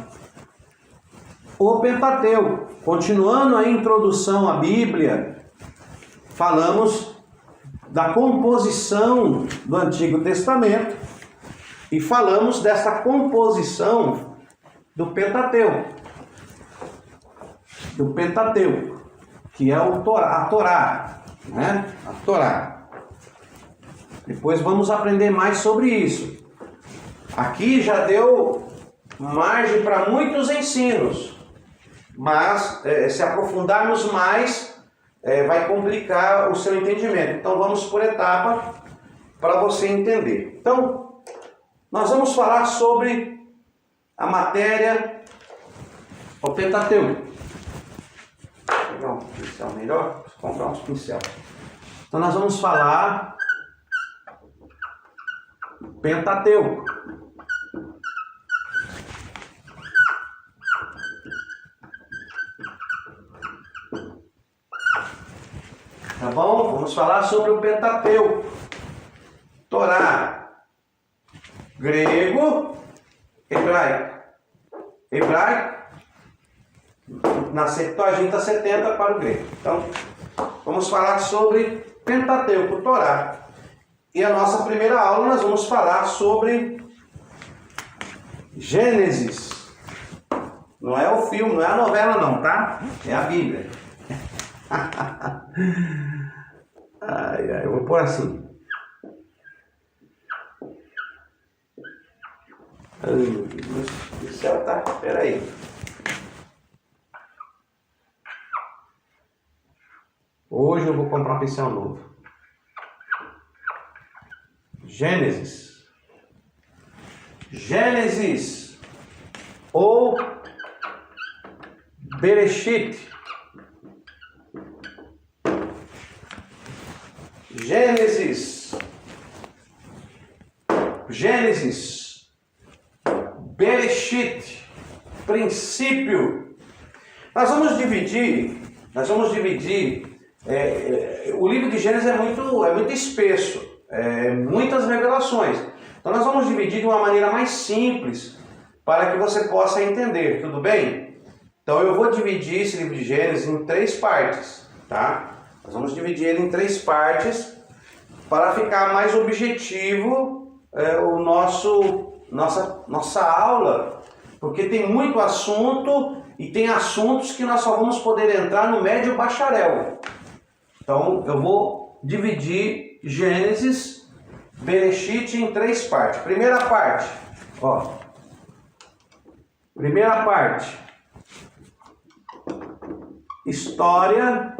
o Pentateuco. Continuando a introdução à Bíblia, falamos da composição do Antigo Testamento e falamos dessa composição do Pentateuco. Do Pentateuco, que é a Torá, né? A Torá. Depois vamos aprender mais sobre isso. Aqui já deu margem para muitos ensinos. Mas, se aprofundarmos mais, vai complicar o seu entendimento. Então, vamos por etapa para você entender. Então, nós vamos falar sobre a matéria, o Pentateuco. Vou pegar um pincel melhor, vou comprar uns pincel. Então, nós vamos falar Pentateuco. Tá bom? Vamos falar sobre o Pentateuco. Torá. Grego. Hebraico. Hebraico. Na Septuaginta 70 para o grego. Então, vamos falar sobre Pentateuco, Torá. E a nossa primeira aula nós vamos falar sobre Gênesis. Não é o filme, não é a novela não, tá? É a Bíblia. Eu vou pôr assim. Ai, meu Deus do céu, tá? Espera aí. Hoje eu vou comprar um pincel novo. Gênesis. Gênesis ou Bereshit. Gênesis, Bereshit, princípio. Nós vamos dividir o livro de Gênesis é muito espesso, muitas revelações. Então nós vamos dividir de uma maneira mais simples para que você possa entender, tudo bem? Então eu vou dividir esse livro de Gênesis em 3 partes, tá? Nós vamos dividir ele em 3 partes para ficar mais objetivo nossa aula, porque tem muito assunto e tem assuntos que nós só vamos poder entrar no médio bacharel. Então eu vou dividir Gênesis, Bereshit em 3 partes. Primeira parte, história,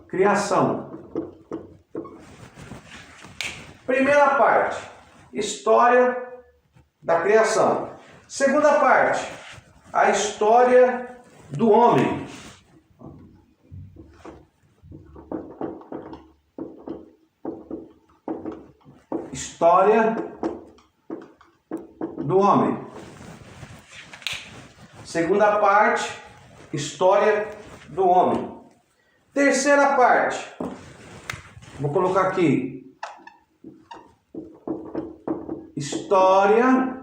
criação. Primeira parte, história da criação. Segunda parte, a história do homem. História do homem. Segunda parte, história do homem. Terceira parte, vou colocar aqui, história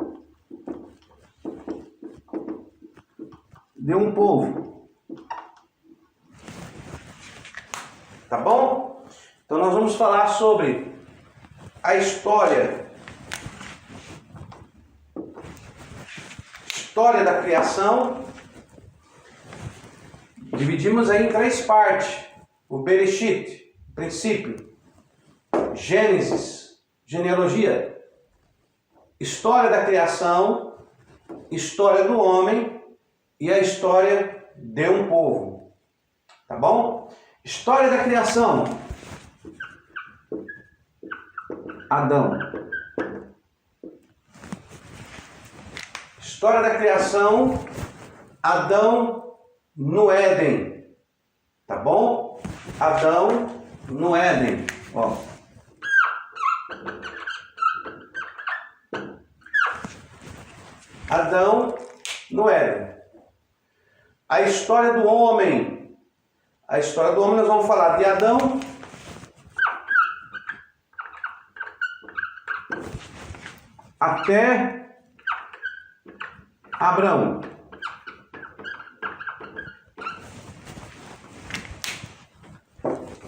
de um povo. Tá bom? Então nós vamos falar sobre a história da criação. Dividimos aí em 3 partes. O Bereshit, princípio. Gênesis, genealogia. História da criação, história do homem e a história de um povo. Tá bom? História da criação. Adão. História da criação, Adão no Éden. Tá bom? Adão no Éden. Ó. Adão no Éden. A história do homem. A história do homem nós vamos falar de Adão até Abraão.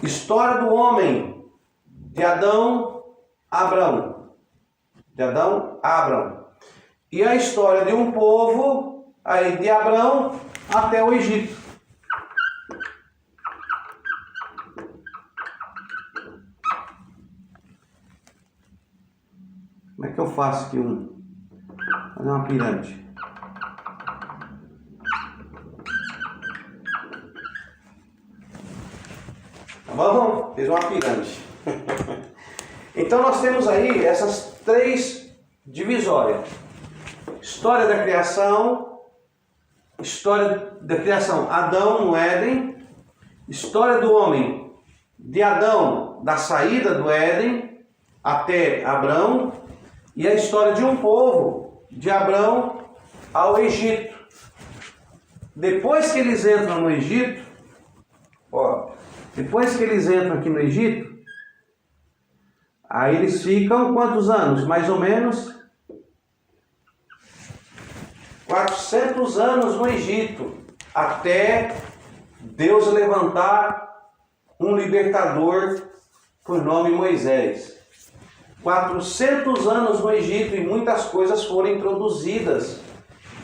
História do homem de Adão a Abraão. De Adão a Abraão. E a história de um povo aí de Abraão até o Egito. Como é que eu faço aqui fazer uma pirâmide? Tá bom? Fiz uma pirâmide. Então nós temos aí essas três divisórias. História da criação, Adão no Éden, história do homem de Adão, da saída do Éden até Abrão, e a história de um povo de Abrão ao Egito. Depois que eles entram no Egito, depois que eles entram aqui no Egito, aí eles ficam quantos anos? Mais ou menos 400 anos no Egito, até Deus levantar um libertador por nome Moisés. 400 anos no Egito e muitas coisas foram introduzidas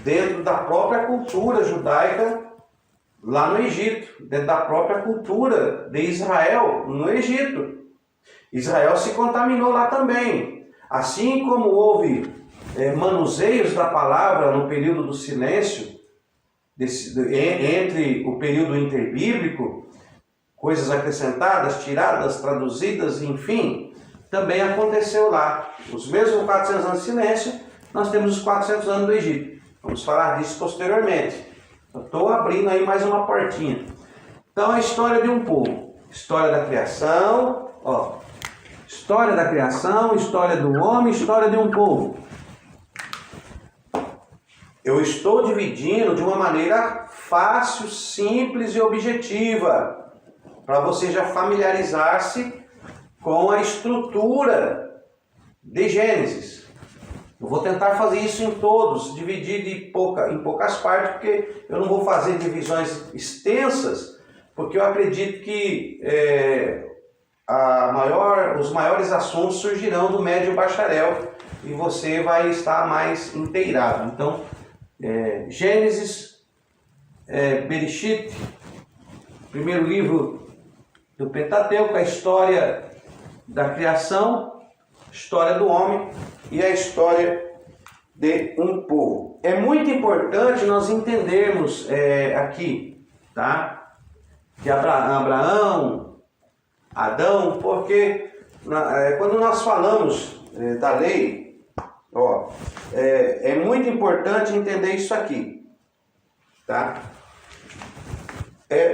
dentro da própria cultura judaica lá no Egito, dentro da própria cultura de Israel no Egito. Israel se contaminou lá também. Assim como houve manuseios da palavra no período do silêncio, entre o período interbíblico, coisas acrescentadas, tiradas, traduzidas, enfim, também aconteceu lá. Os mesmos 400 anos de silêncio, nós temos os 400 anos do Egito. Vamos falar disso posteriormente. Eu estou abrindo aí mais uma portinha. Então, a história de um povo. História da criação, história da criação, história do homem, história de um povo. Eu estou dividindo de uma maneira fácil, simples e objetiva, para você já familiarizar-se com a estrutura de Gênesis. Eu vou tentar fazer isso em todos, dividir em poucas partes, porque eu não vou fazer divisões extensas, porque eu acredito que os maiores assuntos surgirão do médio bacharel e você vai estar mais inteirado. Então, Gênesis, Bereshit, primeiro livro do Pentateuco, a história da criação, história do homem e a história de um povo. É muito importante nós entendermos aqui, tá? Que Abraão, Adão, porque quando nós falamos da lei, é muito importante entender isso aqui, tá?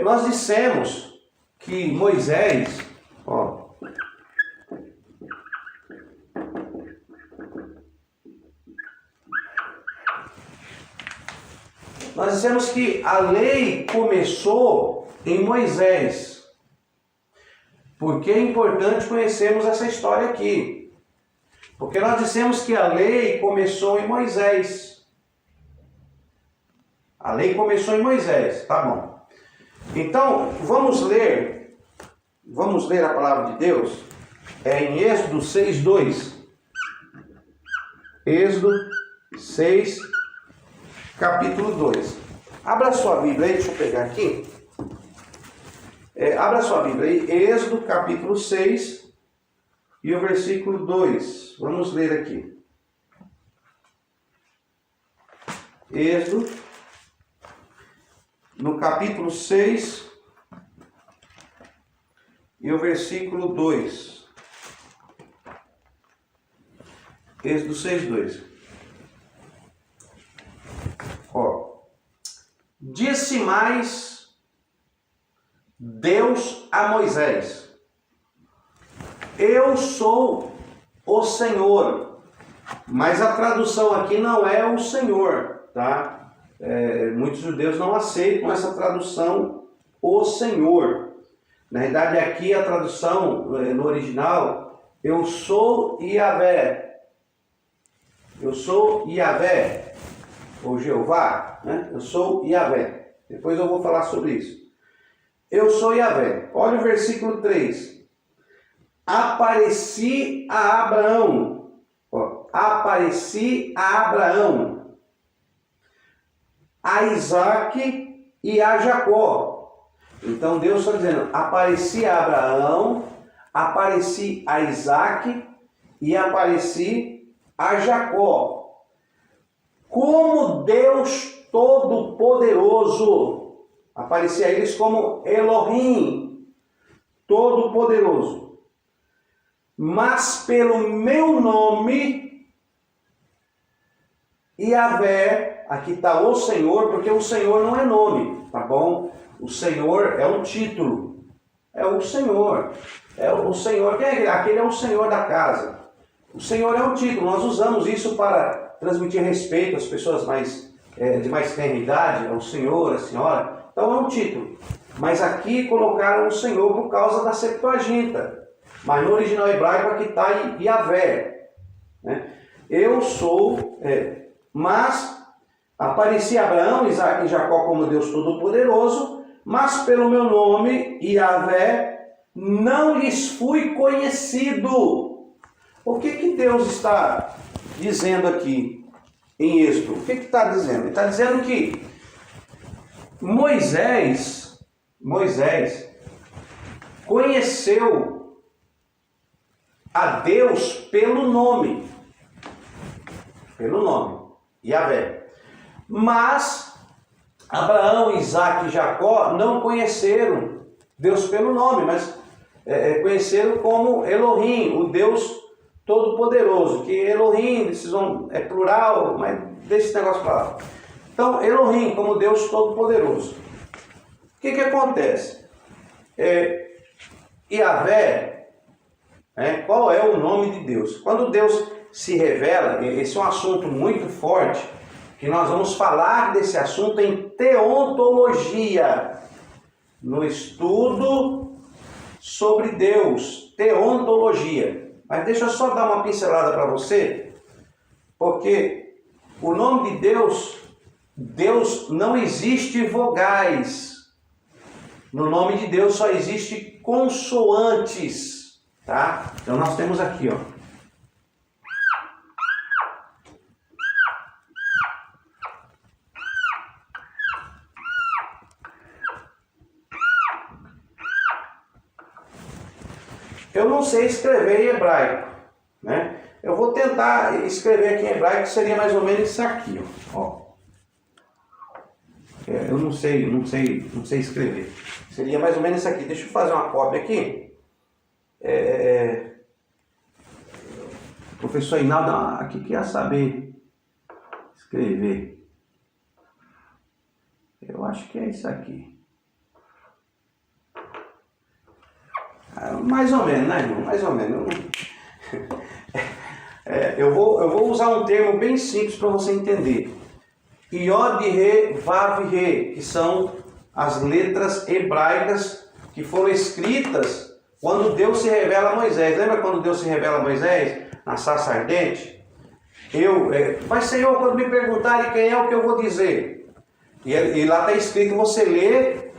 Nós dissemos que Moisés, nós dissemos que a lei começou em Moisés. Porque é importante conhecermos essa história aqui. Porque nós dissemos que a lei começou em Moisés. A lei começou em Moisés, tá bom. Então, vamos ler a palavra de Deus em Êxodo 6:2. Êxodo 6, capítulo 2. Abra sua Bíblia aí, deixa eu pegar aqui. Abra sua Bíblia aí, Êxodo capítulo 6 e o versículo 2. Vamos ler aqui. Êxodo, no capítulo 6 e o versículo 2. Êxodo 6, 2. disse mais Deus a Moisés: eu sou o Senhor. Mas a tradução aqui não é o Senhor, tá? Muitos judeus não aceitam essa tradução, o Senhor. Na verdade, aqui a tradução, no original, eu sou Yahvé. Eu sou Yahvé, ou Jeová, né? Eu sou Yahvé. Depois eu vou falar sobre isso. Eu sou Yahvé. Olha o versículo 3. Apareci a Abraão. Apareci a Abraão, a Isaac e a Jacó. Então Deus está dizendo: apareci a Abraão, apareci a Isaac e apareci a Jacó. Como Deus Todo-Poderoso. Apareci a eles como Elohim, Todo-Poderoso. Mas pelo meu nome, Yahvé, aqui está o Senhor, porque o Senhor não é nome, tá bom? O Senhor é um título, é o Senhor, quem é aquele? Aquele é o Senhor da casa. O Senhor é um título, nós usamos isso para transmitir respeito às pessoas de mais tenra idade, ao Senhor, à Senhora, então é um título. Mas aqui colocaram o Senhor por causa da Septuaginta, mas no original hebraico aqui está Yahvé, né? Eu sou... Mas apareci Abraão, Isaac e Jacó como Deus Todo-Poderoso, mas pelo meu nome, Yahvé, não lhes fui conhecido. O que Deus está dizendo aqui em Êxodo? O que está dizendo? Ele está dizendo que Moisés conheceu a Deus pelo nome. Yahvé. Mas Abraão, Isaac e Jacó não conheceram Deus pelo nome, mas conheceram como Elohim, o Deus Todo-Poderoso. Que Elohim, é plural, mas deixa esse negócio para lá. Então, Elohim como Deus Todo-Poderoso. O que acontece? Yahvé, qual é o nome de Deus? Quando Deus se revela, esse é um assunto muito forte, que nós vamos falar desse assunto em teontologia, no estudo sobre Deus, teontologia. Mas deixa eu só dar uma pincelada para você, porque o nome de Deus não existe vogais. No nome de Deus só existe consoantes, tá? Então nós temos aqui, ó. Eu não sei escrever em hebraico, né? Eu vou tentar escrever aqui em hebraico, que seria mais ou menos isso aqui, ó. Eu não sei escrever. Seria mais ou menos isso aqui. Deixa eu fazer uma cópia aqui. O professor Hinaldo aqui quer saber escrever. Eu acho que é isso aqui. Mais ou menos, né, irmão? Mais ou menos. Eu vou usar um termo bem simples para você entender. Yod, Re, Vav, Re, que são as letras hebraicas que foram escritas quando Deus se revela a Moisés. Lembra quando Deus se revela a Moisés na sarça ardente? Mas Senhor, quando me perguntarem quem é, o que eu vou dizer? E lá está escrito, você lê,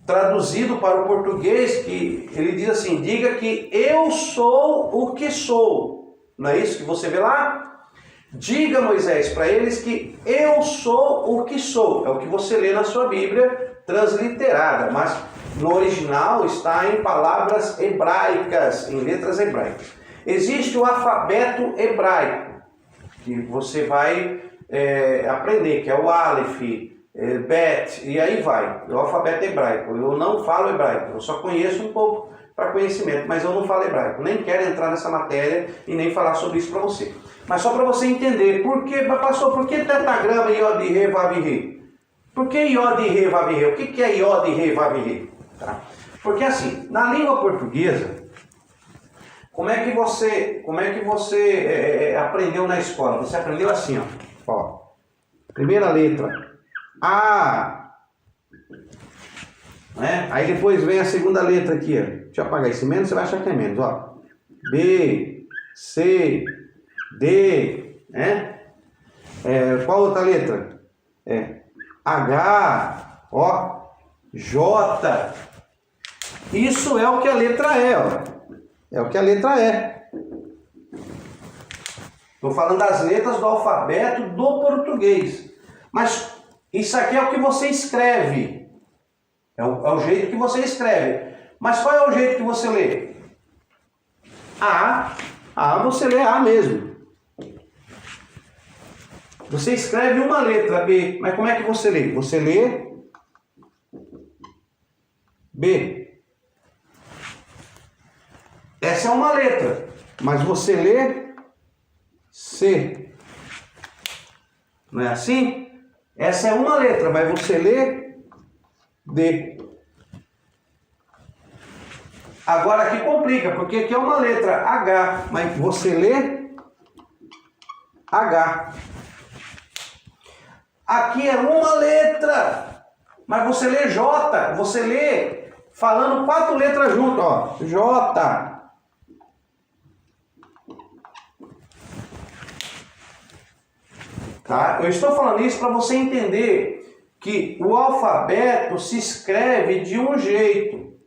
traduzido para o português, que ele diz assim: diga que eu sou o que sou. Não é isso que você vê lá? Diga, Moisés, para eles que eu sou o que sou. É o que você lê na sua Bíblia transliterada, mas no original está em palavras hebraicas, em letras hebraicas. Existe o alfabeto hebraico, que você vai aprender, que é o Aleph, Bet, e aí vai, o alfabeto hebraico. Eu não falo hebraico, eu só conheço um pouco para conhecimento, mas eu não falo hebraico, nem quero entrar nessa matéria e nem falar sobre isso para você. Mas só para você entender, pastor, por que tetagrama Yod, Re, Vav, Re? Por que Iod, Re, Vav, Re? O que é Iod, Re, Vav, Re? Tá? Porque assim, na língua portuguesa, como é que você aprendeu na escola? Você aprendeu assim, ó. Primeira letra, A. Né? Aí depois vem a segunda letra aqui, ó. Deixa eu apagar esse menos, você vai achar que é menos, ó. B, C, D, né? Qual outra letra? H, ó, J. Isso é o que a letra é, ó. É o que a letra é. Estou falando das letras do alfabeto do português. Mas isso aqui é o que você escreve. É o jeito que você escreve. Mas qual é o jeito que você lê? A. Você lê A mesmo. Você escreve uma letra, B. Mas como é que você lê? Você lê B. Essa é uma letra. Mas você lê C. Não é assim? Essa é uma letra, mas você lê D. Agora aqui complica, porque aqui é uma letra H, mas você lê H. Aqui é uma letra, mas você lê J. Você lê falando 4 letras junto, ó. J. Tá? Eu estou falando isso para você entender que o alfabeto se escreve de um jeito,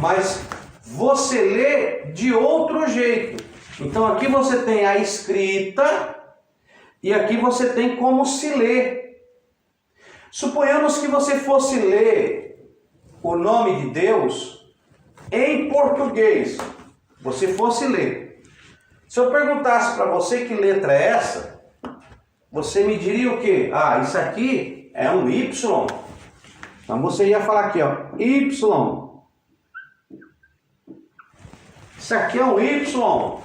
mas você lê de outro jeito. Então aqui você tem a escrita e aqui você tem como se lê. Suponhamos que você fosse ler o nome de Deus em português. Você fosse ler. Se eu perguntasse para você que letra é essa, você me diria o quê? Ah, isso aqui é um Y. Então você ia falar aqui, ó, Y. Isso aqui é um Y.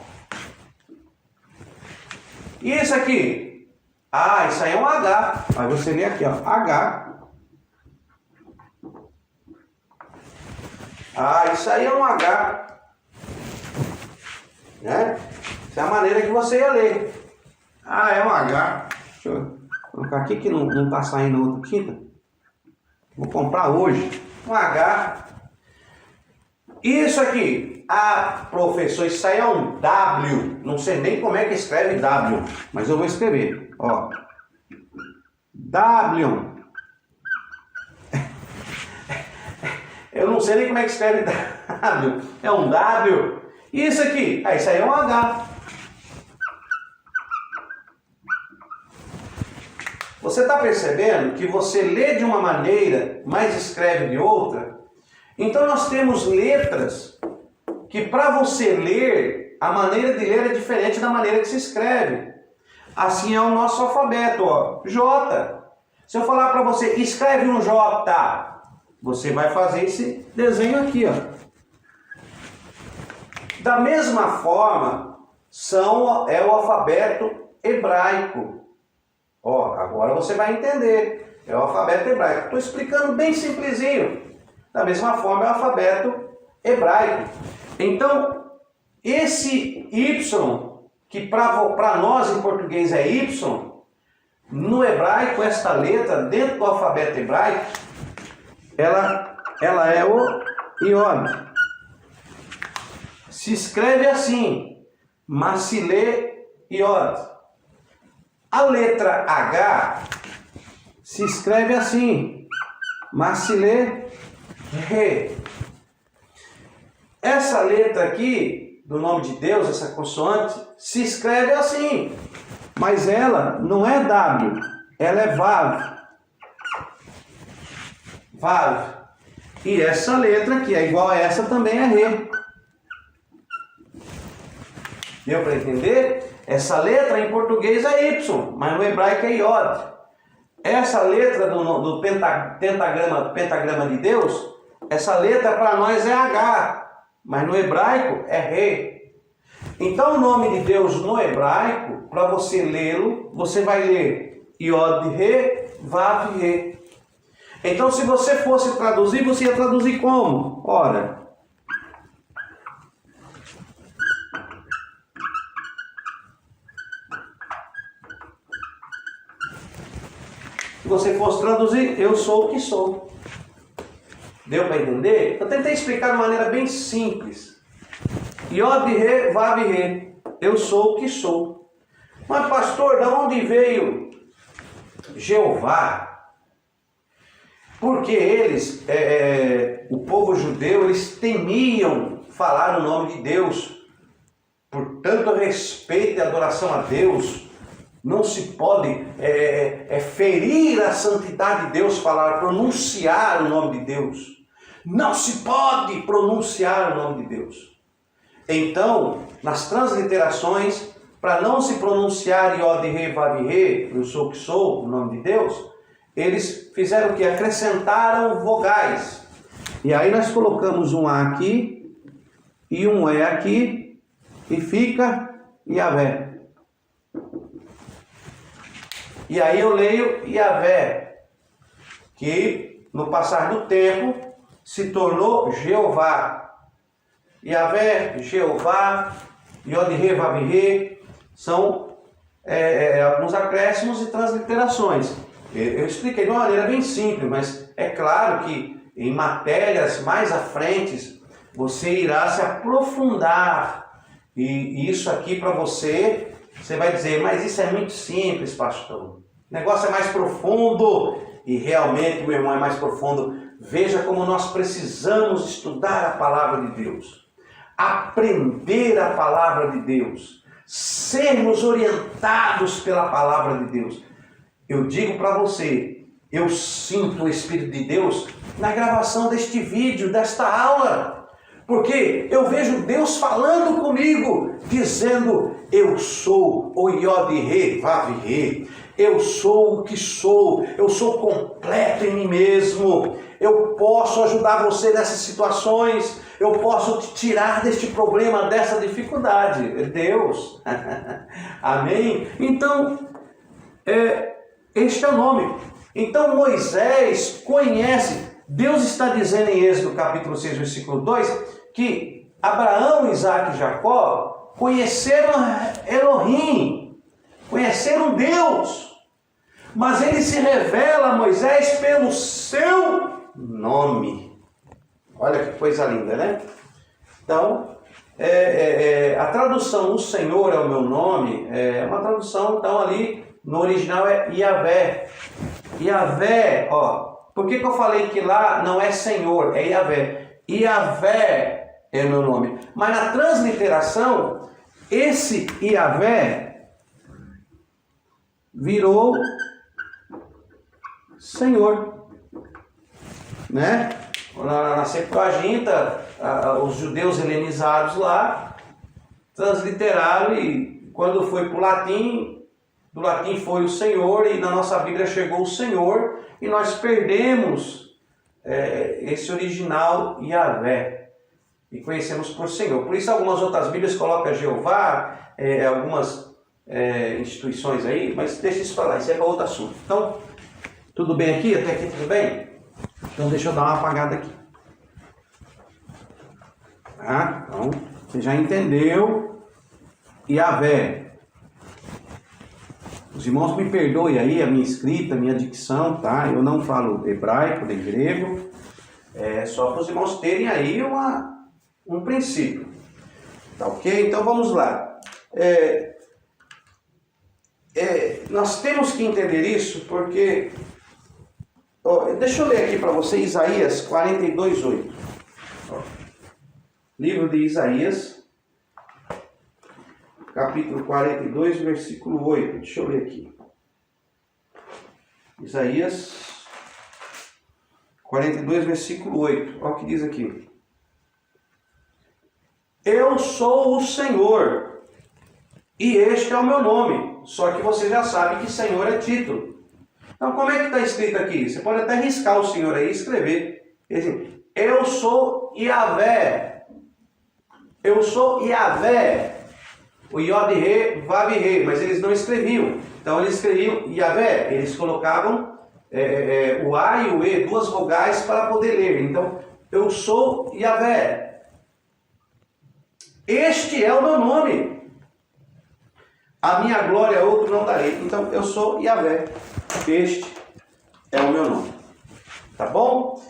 E isso aqui? Ah, isso aí é um H. Aí você lê aqui, ó, H. Ah, isso aí é um H. Né? Essa é a maneira que você ia ler. Ah, é um H. Deixa eu colocar aqui que não está saindo outra tinta. Vou comprar hoje. Um H. Isso aqui. Ah, professor, isso aí é um W. Não sei nem como é que escreve W. Mas eu vou escrever. Ó. W. Eu não sei nem como é que escreve W. É um W. E isso aqui? Ah, isso aí é um H. Você está percebendo que você lê de uma maneira, mas escreve de outra? Então nós temos letras que para você ler, a maneira de ler é diferente da maneira que se escreve. Assim é o nosso alfabeto, ó. J. Se eu falar para você, escreve um J, você vai fazer esse desenho aqui, ó. Da mesma forma, é o alfabeto hebraico. Ó, agora você vai entender. É o alfabeto hebraico. Estou explicando bem simplesinho. Da mesma forma, é o alfabeto hebraico. Então, esse Y, que para nós em português é Y, no hebraico, esta letra, dentro do alfabeto hebraico, ela é o Iod. Se escreve assim, mas se lê Iod. A letra H se escreve assim, mas se lê Re. Essa letra aqui, do nome de Deus, essa consoante, se escreve assim, mas ela não é W, ela é Vav. Vav. E essa letra aqui, é igual a essa, também é Re. Deu para entender? Essa letra em português é Y, mas no hebraico é Iod. Essa letra do pentagrama de Deus, essa letra para nós é H, mas no hebraico é Re. Então o nome de Deus no hebraico, para você lê-lo, você vai ler Iod Re, Vav Re. Então, se você fosse traduzir, você ia traduzir como? Ora, se você fosse traduzir, eu sou o que sou. Deu para entender? Eu tentei explicar de maneira bem simples. Yod-He, Vav-He. Eu sou o que sou. Mas, pastor, de onde veio Jeová? Porque eles, o povo judeu, eles temiam falar o nome de Deus. Por tanto respeito e adoração a Deus, não se pode ferir a santidade de Deus, pronunciar o nome de Deus. Não se pode pronunciar o nome de Deus. Então, nas transliterações, para não se pronunciar Yod-He, Vav-He, eu sou o que sou, o nome de Deus, eles fizeram o que? Acrescentaram vogais. E aí nós colocamos um A aqui e um E aqui e fica Yahvé. E aí eu leio Yahvé, que no passar do tempo se tornou Jeová. Yahvé, Jeová, Yod-He, Vav-He, são alguns acréscimos e transliterações. Eu expliquei de uma maneira bem simples, mas é claro que em matérias mais à frente você irá se aprofundar. E isso aqui para você vai dizer, mas isso é muito simples, pastor. O negócio é mais profundo. E realmente, meu irmão, é mais profundo. Veja como nós precisamos estudar a palavra de Deus. Aprender a palavra de Deus. Sermos orientados pela palavra de Deus. Eu digo para você, eu sinto o Espírito de Deus na gravação deste vídeo, desta aula. Porque eu vejo Deus falando comigo, dizendo, eu sou o Yod-He, Vav-He. Eu sou o que sou, eu sou completo em mim mesmo. Eu posso ajudar você nessas situações, eu posso te tirar deste problema, dessa dificuldade. Deus. Amém? Então, este é o nome. Então Moisés conhece, Deus está dizendo em Êxodo capítulo 6, versículo 2, que Abraão, Isaac e Jacó conheceram Elohim, conheceram Deus, mas ele se revela a Moisés pelo seu nome. Olha que coisa linda, né? Então, a tradução, o Senhor é o meu nome, é uma tradução, então ali, no original é Yahvé. Yahvé, ó, por que eu falei que lá não é Senhor, é Yahvé? Yahvé é o meu nome. Mas na transliteração, esse Yahvé virou Senhor, né? Na Septuaginta, os judeus helenizados lá transliteraram e quando foi para o latim, do latim foi o Senhor e na nossa Bíblia chegou o Senhor e nós perdemos esse original Yahvé e conhecemos por Senhor. Por isso algumas outras Bíblias colocam Jeová, algumas instituições aí, mas deixa isso para lá, isso é para outro assunto. Então, tudo bem aqui? Até aqui tudo bem? Então deixa eu dar uma apagada aqui. Tá? Então, você já entendeu Yahvé. Os irmãos me perdoem aí a minha escrita, a minha dicção, tá? Eu não falo hebraico nem grego. Só para os irmãos terem aí um princípio. Tá ok? Então vamos lá. Nós temos que entender isso porque... deixa eu ler aqui para você Isaías 42:8. Livro de Isaías, capítulo 42, versículo 8. Deixa eu ler aqui. Isaías 42, versículo 8. Olha o que diz aqui. Eu sou o Senhor, e este é o meu nome. Só que você já sabe que Senhor é título. Então, como é que está escrito aqui? Você pode até riscar o Senhor aí e escrever. Assim, eu sou Yahvé. Eu sou Yahvé. O Yod-He, Vav-He, mas eles não escreviam. Então, eles escreviam Yahvé. Eles colocavam o A e o E, duas vogais para poder ler. Então, eu sou Yahvé. Este é o meu nome. A minha glória a outro não darei. Então, eu sou Yahvé. Este é o meu nome. Tá bom?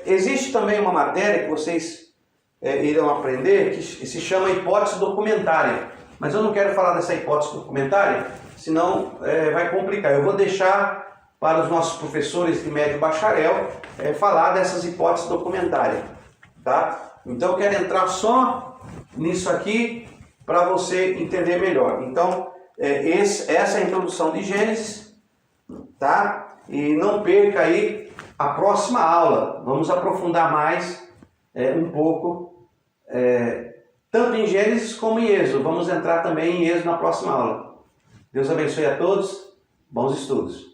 Existe também uma matéria que vocês irão aprender que se chama hipótese documentária. Mas eu não quero falar dessa hipótese documentária, senão vai complicar. Eu vou deixar para os nossos professores de médio bacharel falar dessas hipóteses documentárias. Tá? Então eu quero entrar só nisso aqui para você entender melhor. Então, essa é a introdução de Gênesis, tá? E não perca aí a próxima aula. Vamos aprofundar mais um pouco, tanto em Gênesis como em Êxodo. Vamos entrar também em Êxodo na próxima aula. Deus abençoe a todos. Bons estudos.